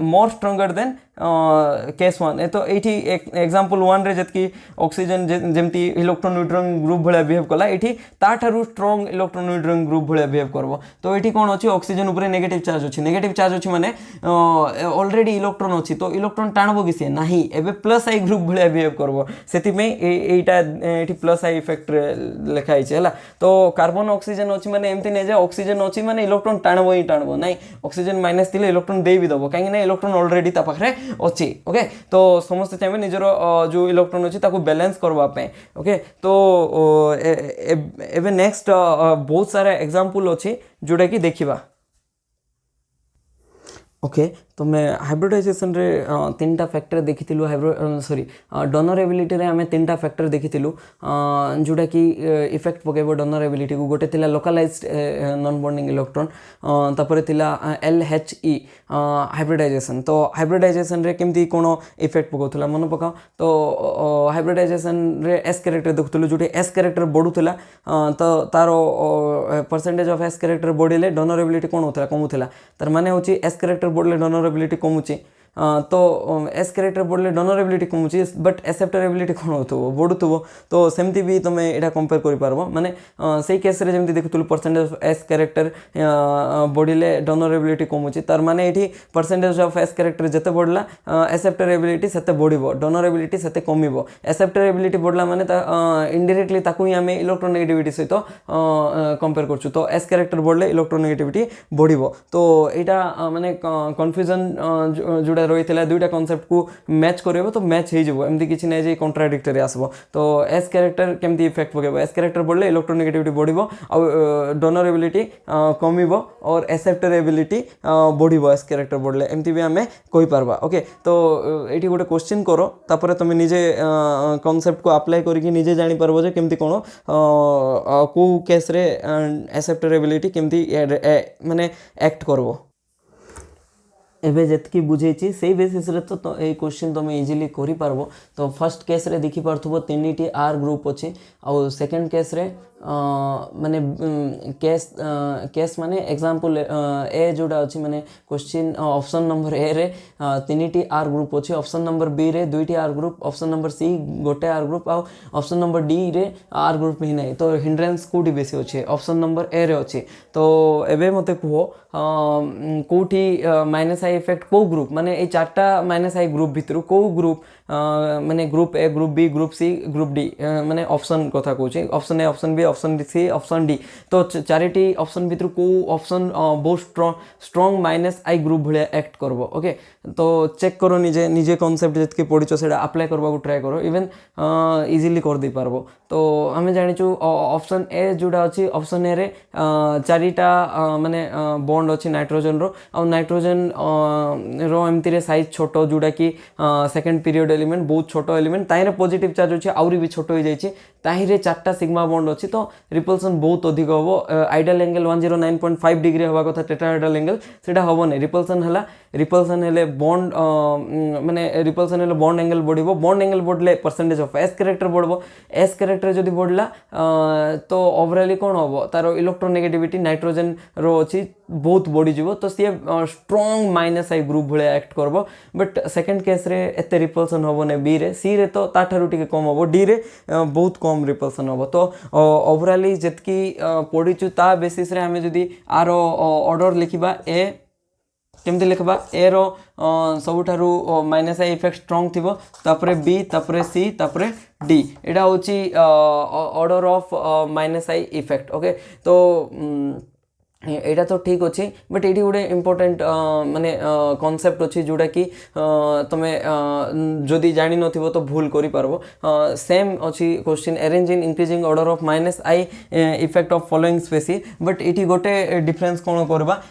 मोर स्ट्रांगर देन केस 1 ए तो एठी एग्जांपल 1 रे जतकी ऑक्सीजन जेमती इलेक्ट्रॉन न्यूट्रॉन ग्रुप भले बिहेव कला एठी ताठारु स्ट्रांग इलेक्ट्रॉन न्यूट्रॉन ग्रुप भले बिहेव करबो तो एठी कोन अछि ऑक्सीजन ऊपर नेगेटिव चार्ज अछि माने ऑलरेडी इलेक्ट्रॉन अछि तो इलेक्ट्रॉन टाणबो किसे नाही एबे प्लस आई ग्रुप भले बिहेव करबो सेति में एटा एठी प्लस आई इफेक्ट लेखाइ छै हला तो कार्बन ऑक्सीजन अछि माने एमति नै जे ऑक्सीजन अछि माने इलेक्ट्रॉन टाणबो नाही ऑक्सीजन माइनस थिले इलेक्ट्रॉन दे भी दबो काहे नै इलेक्ट्रॉन ऑलरेडी ता पाखरे अछि ओके तो समस्त चाहे निजर जो इलेक्ट्रॉन अछि ताको बैलेंस करबा पे ओके तो एबे नेक्स्ट बहुत सारा एग्जांपल अछि जोटा कि देखिबा ओके तो मैं हाइब्रिडाइजेशन रे तीनटा फैक्टर देखिथिलु सॉरी डोनरेबिलिटी रे हमें तीनटा फैक्टर देखिथिलु जोटा कि इफेक्ट पकेबो डोनरेबिलिटी को गोटे थिला लोकलाइज्ड नॉन बॉन्डिंग इलेक्ट्रॉन तापर थिला LHE हाइब्रिडाइजेशन तो हाइब्रिडाइजेशन रे केमती कोनो इफेक्ट पकोथला मन पका तो हाइब्रिडाइजेशन रे S कैरेक्टर देखुथलु जोटे S कैरेक्टर बढुथला तो तारो परसेंटेज ऑफ S कैरेक्टर बढ़िले डोनरेबिलिटी कोन होथला कमुथला तार माने होची S कैरेक्टर बढ़ले डोनरेबिलिटी कमुची तो एस कैरेक्टर बढ़ले डोनरेबिलिटी कमुची बट एक्सेप्टेबिलिटी कोन होथबो बढ़ुथबो तो सेमती भी तमे एटा कंपेयर करि पारबो माने सेही केस रे जेमती देखुथुल परसेंटेज ऑफ एस कैरेक्टर बढ़िले डोनरेबिलिटी कमुची तार माने एठी परसेंटेज ऑफ एस कैरेक्टर जते बढ़ला एक्सेप्टेबिलिटी सेते बढ़िबो डोनरेबिलिटी सेते कमिबो एक्सेप्टेबिलिटी बढ़ला माने इनडायरेक्टली ताकू ही हमें इलेक्ट्रोनेगेटिविटी सहित कंपेयर करछु तो एस कैरेक्टर बढ़ले इलेक्ट्रोनेगेटिविटी बढ़िबो तो एटा माने कंफ्यूजन जोड़ा रही दुईटा कॉन्सेप्ट को मैच करेबो तो मैच हो जाबो एमती किछि नै जे कॉन्ट्राडिक्टरी आसबो तो एस कैरेक्टर केमती इफेक्ट पकेबो एस कैरेक्टर बढ़ले इलेक्ट्रोनेगेटिविटी बढ़िबो आ डोनरेबिलिटी कमिबो और एक्सेप्टेबिलिटी बढ़िबो एस कैरेक्टर बढ़ले एमती भी हमें कहि पारबा ओके तो एठी गोटे क्वेश्चन करो तापर तुम निजे कॉन्सेप्ट को अप्लाई करिकि निजे जानि पारबो जे केमती कोनो को केस रे एक्सेप्टेबिलिटी केमती माने एक्ट करबो एबे जतकी बुझेछि सेही बेसिस रे तो ए क्वेश्चन तुम इजीली करि पारबो तो फर्स्ट केस रे देखि पारथबो तीनटी आर ग्रुप अछि आ सेकंड केस रे माने केस माने एग्जांपल ए जोड़ा अच्छी माने क्वेश्चन ऑप्शन नंबर ए रे 3टी आर ग्रुप अच्छी, ऑप्शन नंबर बी रे 2टी R group, option number C गोटे आर ग्रुप, आ ऑप्शन नंबर डी रे आर ग्रुप ही नहीं, तो हिंड्रेंस कोटी बेसी अच्छे ऑप्शन नंबर ए रे अच्छे। तो एबे मते कहो कोठी माइनस आई इफेक्ट को ग्रुप माने ए चारटा माइनस आई ग्रुप भितर को ग्रुप माने group A group B group C group D माने ऑप्शन कथा कहूँ, option A option B option C option D, तो चारिटी ऑप्शन भितर को ऑप्शन बहुत स्ट्रॉन्ग माइनस आई ग्रुप भाया एक्ट करबो। ओके, तो चेक करो निजे निजे कॉन्सेप्ट जितके पढ़िछ सेटा अप्लाई करबा को ट्राई करो, इवन इजीली कर दे पारबो। तो आमे जानिछु ऑप्शन ए जोड़ा अछि ऑप्शन ए रे चारिटा माने बॉन्ड अछि नाइट्रोजन रो, आ नाइट्रोजन रो एमती रे साइज छोटो जोड़ा कि सेकंड पीरियड एलिमेंट बहुत छोटो एलिमेंट, ताहिरे पॉजिटिव चार्ज अछि आउरी भी छोटो हो जाइछि, ताहिरे चारटा सिग्मा बॉन्ड अछि, तो रिपल्सन बहुत अधिक हबो। आइडियल एंगल 109.5 डिग्री हवा कथा टेट्राहेड्रल एंगल सेटा हबो नै, रिपल्सन हला रिपल्सन हेले बॉन्ड माने रिपल्सन हेले बॉन्ड एंगल बढ़िबो, बॉन्ड एंगल बढ़ले परसेंटेज ऑफ एस कैरेक्टर बढ़बो, एस कैरेक्टर जदि बढ़ला तो ओवरऑली कोन हबो तारो इलेक्ट्रोनेगेटिविटी नाइट्रोजन रो अछि बहुत बढ़ी जीवो, तो सी स्ट्रॉन्ग माइनस आई ग्रुप भाया एक्ट करबो। बट सेकंड केस रे एते रिपल्सन हबो नै, बी रे सी रे तो ताठारु टिके कम हबो, डी रे बहुत कम रिपल्सन हबो। तो ओवरऑली जेतकी पढिचु ता बेसिस रे हमें जदि आरो ऑर्डर लिखिबा ए केमती लिखबा ए रो सबुठारु माइनस आई इफेक्ट स्ट्रॉन्ग थिबो, तापरे बी तापरे सी तापरे डी, एटा होची order of minus I effect. Okay, तो एटा तो ठीक अच्छे, बट ये गोटे इम्पोर्टेंट माने कॉन्सेप्ट अच्छी जोड़ा कि तुम्हें जदि जानी नथिबो तो भूल करि पारबो। सेम अच्छी question arrange in increasing order of minus I effect of following species, but ये गोटे डिफरेंस कौन करबा,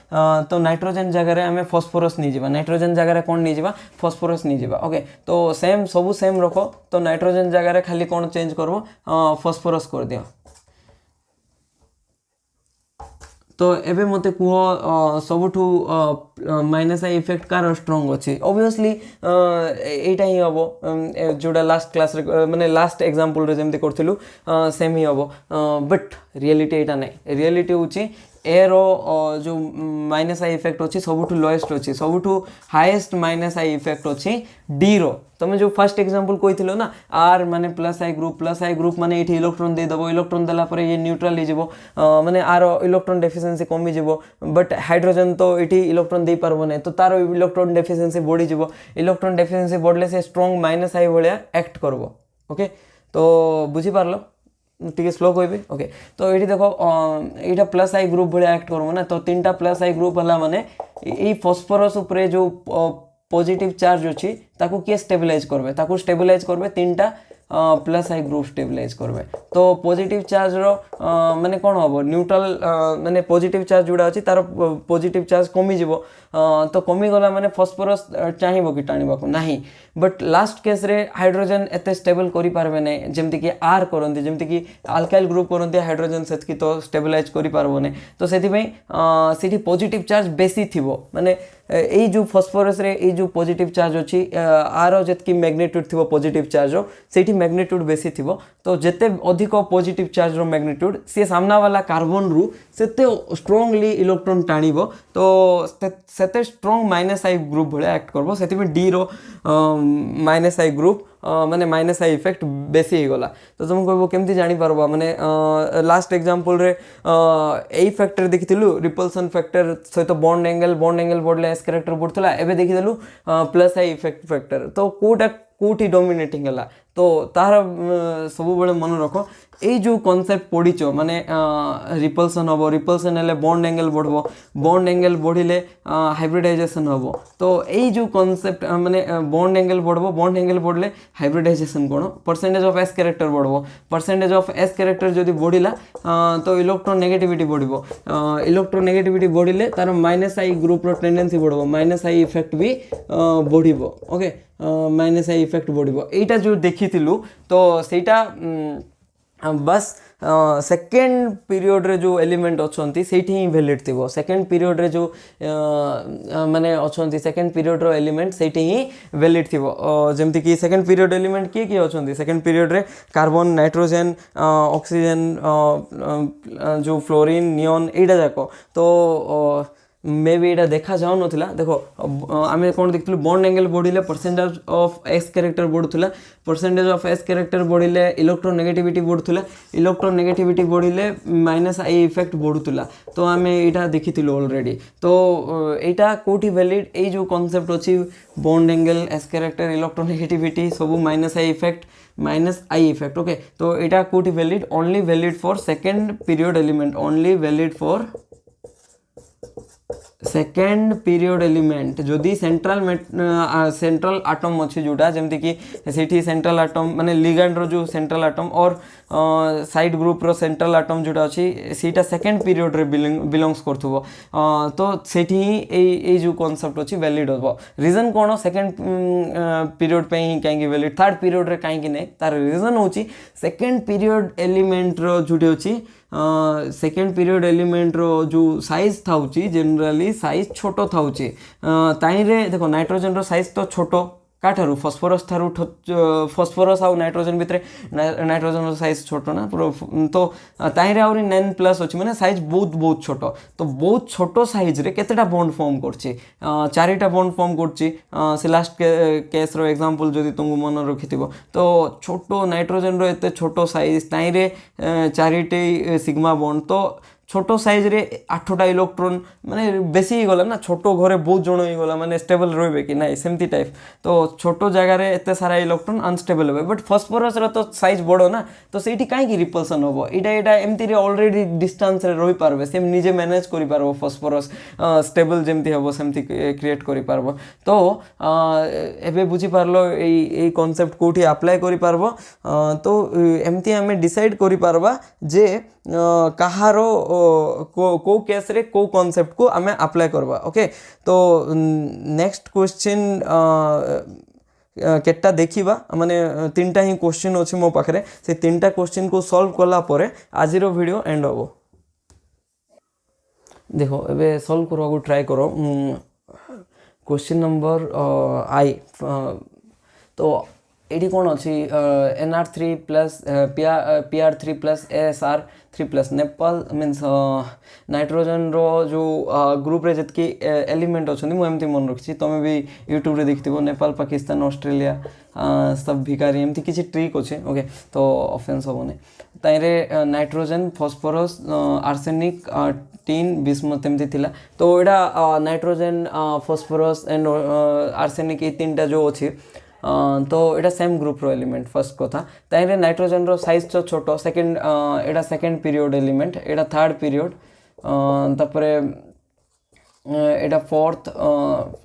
तो नाइट्रोजन जगह आम फॉस्फोरस नहीं जावा, नाइट्रोजन जगह कौन नहीं जावा फॉस्फोरस नहीं जावा। ओके, तो सेम सबू सेम रखो, तो नाइट्रोजन जगह खाली कौन चेंज करबो फॉस्फोरस कर दियो। तो एबे मते कुह सबुठू माइनस आई इफेक्ट कार स्ट्रॉन्ग अच्छी, ऑब्वियसली एटा ही हम जोड़ा लास्ट क्लास माने लास्ट एग्जांपल रे जेमते करथिलु सेम ही हम, बट रियलिटी एटा नै, रियलिटी होची ए रो जो माइनस आई इफेक्ट अच्छी सबुठू लोएस्ट अच्छी, सबुठू हाईएस्ट माइनस आई इफेक्ट अच्छी डी रो। तुम जो फर्स्ट एग्जांपल कही ना आर माने प्लस आई ग्रुप माने ये इलेक्ट्रॉन दे दबो, इलेक्ट्रॉन देला परे ये न्यूट्रल हो माने आर इलेक्ट्रॉन डेफिशिएंसी कमी जीवो, बट हाइड्रोजन तो ये इलेक्ट्रॉन दे पारबो नै, तो तार इलेक्ट्रॉन डेफिशिएंसी बढ़ी जीवो, इलेक्ट्रॉन डेफिशिएंसी बढ़ले से स्ट्रॉन्ग माइनस आई भाया एक्ट करबो। ओके, तो बुझी पारलो टी स्लो कहबी। ओके, तो ये देखो यहाँ प्लस आई ग्रुप भाया एक्ट करबो ना, तो 3टा प्लस आई ग्रुप है माने ये फॉस्फोरस उपरे जो पॉजिटिव चार्ज अच्छी ताकू किए स्टेबलाइज करबे, ताकू स्टेबलाइज करबे 3टा प्लस आई ग्रुप स्टेबलाइज करबे। तो पॉजिटिव चार्ज रो माने कौन हम न्यूट्रल माने पॉजिटिव चार्ज जोड़ा अच्छी तार पॉजिटिव चार्ज कमी जीवो, तो कमी गला माने फॉस्फोरस चाहिबो कि टाणीबाकू नाही, बट लास्ट केस रे हाइड्रोजन एते स्टेबल करि पारबे नै, जेमति कि आर करंती, जेमति कि अल्काइल ग्रुप करंती हाइड्रोजन सेतकी तो स्टेबलाइज करि पारबो नै, तो सेति पई सेठी पॉजिटिव चार्ज बेसी थिबो, माने এই जो फॉस्फोरस रे এই जो पॉजिटिव चार्ज अच्छी आर जेतकी मैग्नीट्यूड थिबो पॉजिटिव चार्ज रो सेठी मैग्नीट्यूड बेसी थिबो, तो जेते अधिक पॉजिटिव चार्ज रो मैग्नीट्यूड से सामना वाला कार्बन रु सेते स्ट्रांगली इलेक्ट्रॉन टाणीबो, तो सेते स्ट्रांग माइनस आई ग्रुप भाया एक्ट करबो, सेति में D rho minus I group माने माइनस आई इफेक्ट बेसी ही गला। तो तुम कहबो केमती जानि पारबा, माने लास्ट एग्जांपल रे एई फैक्टर देखिथिलु रिपल्सन फैक्टर सहित बॉन्ड एंगल बढ़ले एस कैरेक्टर बढ़थला, एबे देखिदेलु प्लस आई इफेक्ट फैक्टर, तो कोटा कोठी डोमिनेटिंग हला, तो तार सब बेले मन रख ये जो कॉन्सेप्ट पढ़ीच माने रिपल्सन हम, रिपल्सन हेले बॉन्ड एंगल बढ़बो, बॉन्ड एंगल बढ़िले हाइब्रिडाइजेशन हम, तो ये जो कॉन्सेप्ट माने बॉन्ड एंगल बढ़बो, बॉन्ड एंगल बढ़ले हाइब्रिडाइजेशन कोण परसेंटेज ऑफ एस कैरेक्टर बढ़बो, परसेंटेज ऑफ एस कैरेक्टर जदि बढ़िला तो इलेक्ट्रॉन नेगेटिविटी बढ़िबो, इलेक्ट्रॉन नेगेटिविटी बढ़िले तार माइनस आई ग्रुप रो टेंडेंसी बढ़बो, माइनस आई इफेक्ट भी बढ़िबो। ओके, माइनस आई इफेक्ट बढ़िबो, एटा जो देखिथिलु तो सेटा बस सेकेंड पीरियड रे जो एलिमेंट अच्छी से ही वैलिड थी सेकेंड पीरियड रे जो माने अच्छी सेकेंड पीरियड रो एलिमेंट से ही वैलिड थी जमती कि सेकेंड पीरियड एलिमेंट किए किए अच्छे सेकेंड पीरियड रे कार्बन नाइट्रोजेन ऑक्सीजन जो फ्लोरीन नियन एटा जाक तो मे बी यहाँ देखा जाऊ ना देख आम कौन देखी बॉन्ड एंगल बढ़िले परसेंटेज ऑफ एस कैरेक्टर बढ़ुला परसेंटेज ऑफ एस कैरेक्टर बढ़िले इलेक्ट्रोनेगेटिविटी बढ़ुला इलेक्ट्रोनेगेटिविटी बढ़िले माइनस आई इफेक्ट बढ़ुला तो आम यहाँ देखी ऑलरेडी तो यहाँ कौटी वैलिड ये जो कॉन्सेप्ट अच्छी bond angle S character electronegativity सब minus I effect minus I effect okay तो यहाँ कौटी valid only valid for second period element only valid for second period element जदि सेंट्रल आटम अच्छी जोटा जमती कि सेठी सेंट्रल आटम माने लिगैंड रो जो सेंट्रल आटम और साइड ग्रुप रो सेंट्रल आटम जोटा अच्छी सीटा सेकेंड पीरियड रे बिलोंग्स करथुबो तो सेठी ही जो कॉन्सेप्ट अच्छी वैलिड हो रीजन कौन सेकेंड पीरियड पे ही कहीं वैलिड थर्ड पीरियड रे कहीं नहीं तार रीजन होची सेकेंड पीरियड एलिमेंट रो जोटी अच्छी सेकेंड पीरियड एलिमेंट रो जो साइज थाउची जनरली साइज छोटो थाउची ताइरे देखो नाइट्रोजन रो साइज तो छोटो काठारू फॉस्फोरस थारू फॉस्फोरस आउ नाइट्रोजन भितर नाइट्रोजन साइज छोटो ना तो ताइरे आउरी 9+ अच्छी मैंने साइज बहुत बहुत छोट तो बहुत छोट साइज रे केतेटा बॉन्ड फॉर्म करछि चारिटा बॉन्ड फॉर्म करछि से लास्ट केस रो एग्जांपल जदि तुमको मन रखिथिबो तो छोटो नाइट्रोजन रो एते छोटो साइज ताइरे चारिटे सिग्मा बॉन्ड तो छोट साइज रे 8टा इलेक्ट्रॉन माने बेसी ही गला ना छोटो घरे बहुत जण ही गला माने स्टेबल रहबे कि नाही सेमती टाइप तो छोटो जगह रे एते सारा इलेक्ट्रॉन अनस्टेबल होबे बट फॉस्फोरस रो तो साइज बड़ो ना तो सेठी काई की रिपल्सन होबो एटा एमती रे ऑलरेडी डिस्टेंस रे रही पारबे सेम निजे मैनेज करि पारबो फॉस्फोरस स्टेबल जेमती होबो सेमती क्रिएट करि पारबो तो एबे बुझी पारलो ए कांसेप्ट कोठी अप्लाई करि पारबो तो एमती हमें डिसाइड करि पारबा जे कहारो को केस रे को कॉन्सेप्ट को आमे अप्लाई करबा ओके तो नेक्स्ट क्वेश्चन केटा देखिबा माने तीनटा ही क्वेश्चन अछि मो पाखरे से तीनटा क्वेश्चन को सॉल्व कला परे आज रो वीडियो एंड होबो देखो एबे सॉल्व करबा को ट्राई करो क्वेश्चन नंबर आई तो एटी कौन अच्छी NR3 plus PR3 plus ASR3 plus नेपाल मीन्स नाइट्रोजन रो जो ग्रुप रे जतकी एलिमेंट अच्छे मुझे मन रखी तुम्हें भी यूट्यूब रे देखिथिबो नेपाल पाकिस्तान ऑस्ट्रेलिया सब भिकारी एमती किसी ट्रिक अच्छे ओके तो ऑफेंस होबो नै ताइरे नाइट्रोजन फॉस्फोरस आर्सेनिक टीन बिस्मथ एमती थिला तो एटा नाइट्रोजन फॉस्फोरस एंड आर्सेनिक ये तीनटा जो अच्छी तो एटा सेम ग्रुप रो एलिमेंट फर्स्ट कथा ताइरे नाइट्रोजन रो साइज तो छोटो सेकेंड एटा सेकेंड पीरियड एलिमेंट एटा थर्ड पीरियड तापरे एटा फोर्थ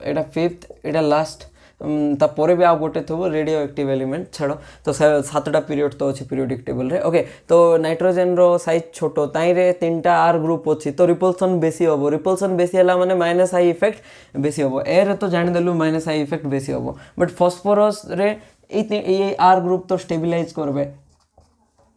एटा फिफ्थ एटा लास्ट तापर भी आ गोटे थो रेडियो एक्टिव एलिमेंट छाड़ तो 7टा पीरियड तो अच्छी पीरियोडिक टेबल रे ओके तो नाइट्रोजन रो साइज छोटो ताइरे 3टा आर ग्रुप अच्छी तो रिपल्सन बेसी हम रिपल्सन बेसी है माने माइनस आई इफेक्ट बेसी हम ए तो जानिदेलु माइनस आई इफेक्ट बेसी हम बट फॉस्फोरस रे ये आर ग्रुप तो स्टेबिलाइज करबे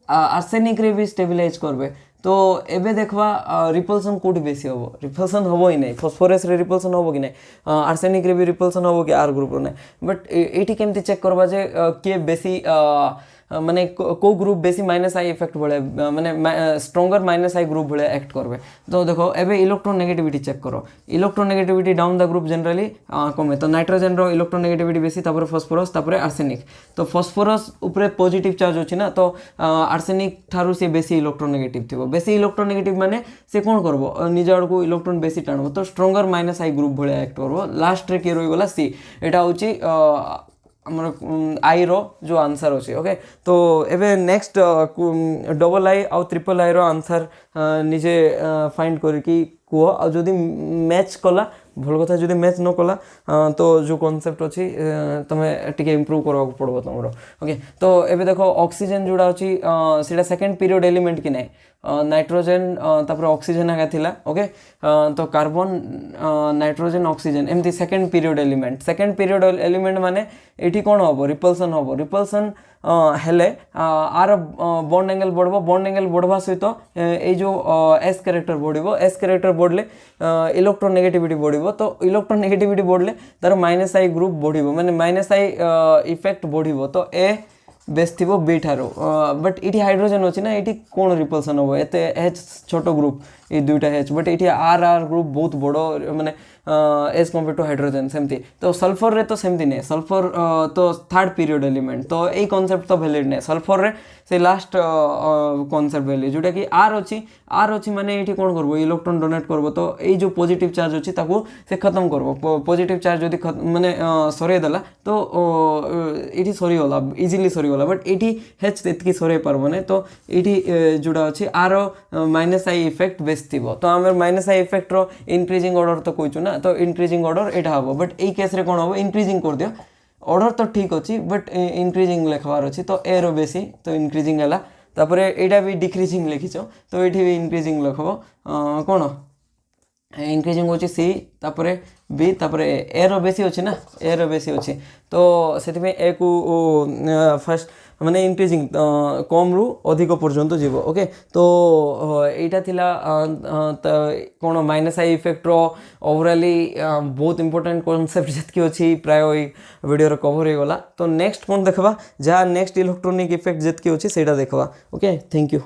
आर्सेनिक रे भी स्टेबिलाइज करबे तो एबे देखवा रिपल्सन कोठी बेसी होबो रिपल्सन होबो ही नहीं फॉस्फोरस रे रिपल्सन होबो कि नहीं आर्सेनिक रे भी रिपल्सन होबो कि आर ग्रुप रे नहीं बट एठी केमती चेक करबा जे के बेसी माने को ग्रुप बेसी माइनस आई इफेक्ट भले माने स्ट्रॉन्गर माइनस आई ग्रुप भले एक्ट करबे तो देखो एबे इलेक्ट्रोनेगेटिविटी चेक करो electronegativity down the group generally कमे तो नाइट्रोजन रो इलेक्ट्रोनेगेटिविटी बेसी तापर फॉस्फोरस तापर आर्सेनिक तो फॉस्फोरस ऊपर पॉजिटिव चार्ज अछि ना तो आर्सेनिक थारु से बेसी इलेक्ट्रोनेगेटिव थिबो बेसी इलेक्ट्रोनेगेटिव माने से कोन करबो निज आड़ को इलेक्ट्रॉन बेसी टाणबो तो स्ट्रॉन्गर माइनस आई ग्रुप भले एक्ट करबो लास्ट रे के रहि गला सी एटा होची आमर आई रो जो आंसर अच्छे ओके तो एबे नेक्स्ट डबल आई आउ ट्रिपल आई रो आंसर निजे फाइंड करके कुह आ जदि मैच कला भल कथा जदि मैच न कला तो जो कॉन्सेप्ट अच्छी तुम्हें टिके इम्प्रूव करवा पड़ो तुम ओके तो एबे देखो ऑक्सीजन जोड़ा अच्छी सेटा सेकेंड पीरियड एलिमेंट कि नहीं नाइट्रोजेन तापर ऑक्सीजन आगे थिला ओके तो कार्बन नाइट्रोजेन ऑक्सीजन एमती सेकंड पीरियड एलिमेंट माने एठी कोन हबो रिपल्सन हेले आर बॉन्ड एंगल बढ़वा सहित ए जो एस कैरेक्टर बढ़ले इलेक्ट्रोनेगेटिविटी बढ़िबो तो इलेक्ट्रोनेगेटिविटी बढ़ले तार माइनस आई ग्रुप बढ़िबो माने माइनस आई इफेक्ट बढ़िबो तो ए बेस थी बी ठारो बट इटी हाइड्रोजन अच्छी ना ये कौन रिपल्सन हम एत एच छोट ग्रुप ये दुईटा एच बट ये आर आर ग्रुप बहुत बड़ माने एज कम्पेयर टू हाइड्रोजन सेमती तो सल्फर रे तो सेमती नहीं सल्फर तो थर्ड पीरियड एलिमेंट तो यही कॉन्सेप्ट तो वैलिड नहीं सल्फर रे से लास्ट कॉन्सेप्ट वैल्यू जोटा कि आर अच्छी माने ये कौन करबो इलेक्ट्रॉन डोनेट करबो तो ये जो पॉजिटिव चार्ज अच्छी ताकू से खत्म करबो पॉजिटिव चार्ज जदि माने सरे देला तो ये सरी गला इजिली सरी गला बट ये हेच एतकी सरे पारबो नहीं तो ये जोड़ा अच्छी आर माइनस आई इफेक्ट बेस थी तो आम माइनस आई इफेक्ट रो इंक्रीजिंग ऑर्डर तो कहूँ ना तो इंक्रीजिंग ऑर्डर यहाँ हम बट ये केस रे कौन हम इंक्रीजिंग कर दियो ऑर्डर तो ठीक अच्छी बट इंक्रीजिंग लिखबार अच्छी तो ए रो बेसी तो इंक्रीजिंग है तापर यहाँ भी डिक्रीजिंग लिखिच तो ये भी इंक्रीजिंग लिखब कौन इंक्रीजिंग होची सी तापर बी तापर ए रो बेसी अच्छी ना ए रो बेसी अच्छी तो से ए को फर्स्ट माने इंक्रीजिंग कम रु अधिक पर्यंत जीव ओके तो यहाँ थिला कौन माइनस आई इफेक्ट रो ओवरऑली बहुत इंपोर्टेंट कॉन्सेप्ट जितकी अच्छी प्राय वीडियो कवर हो गला तो नेक्स्ट कौन देखा जहाँ नेक्स्ट इलेक्ट्रॉनिक इफेक्ट जितकी अच्छी से देखा ओके थैंक यू।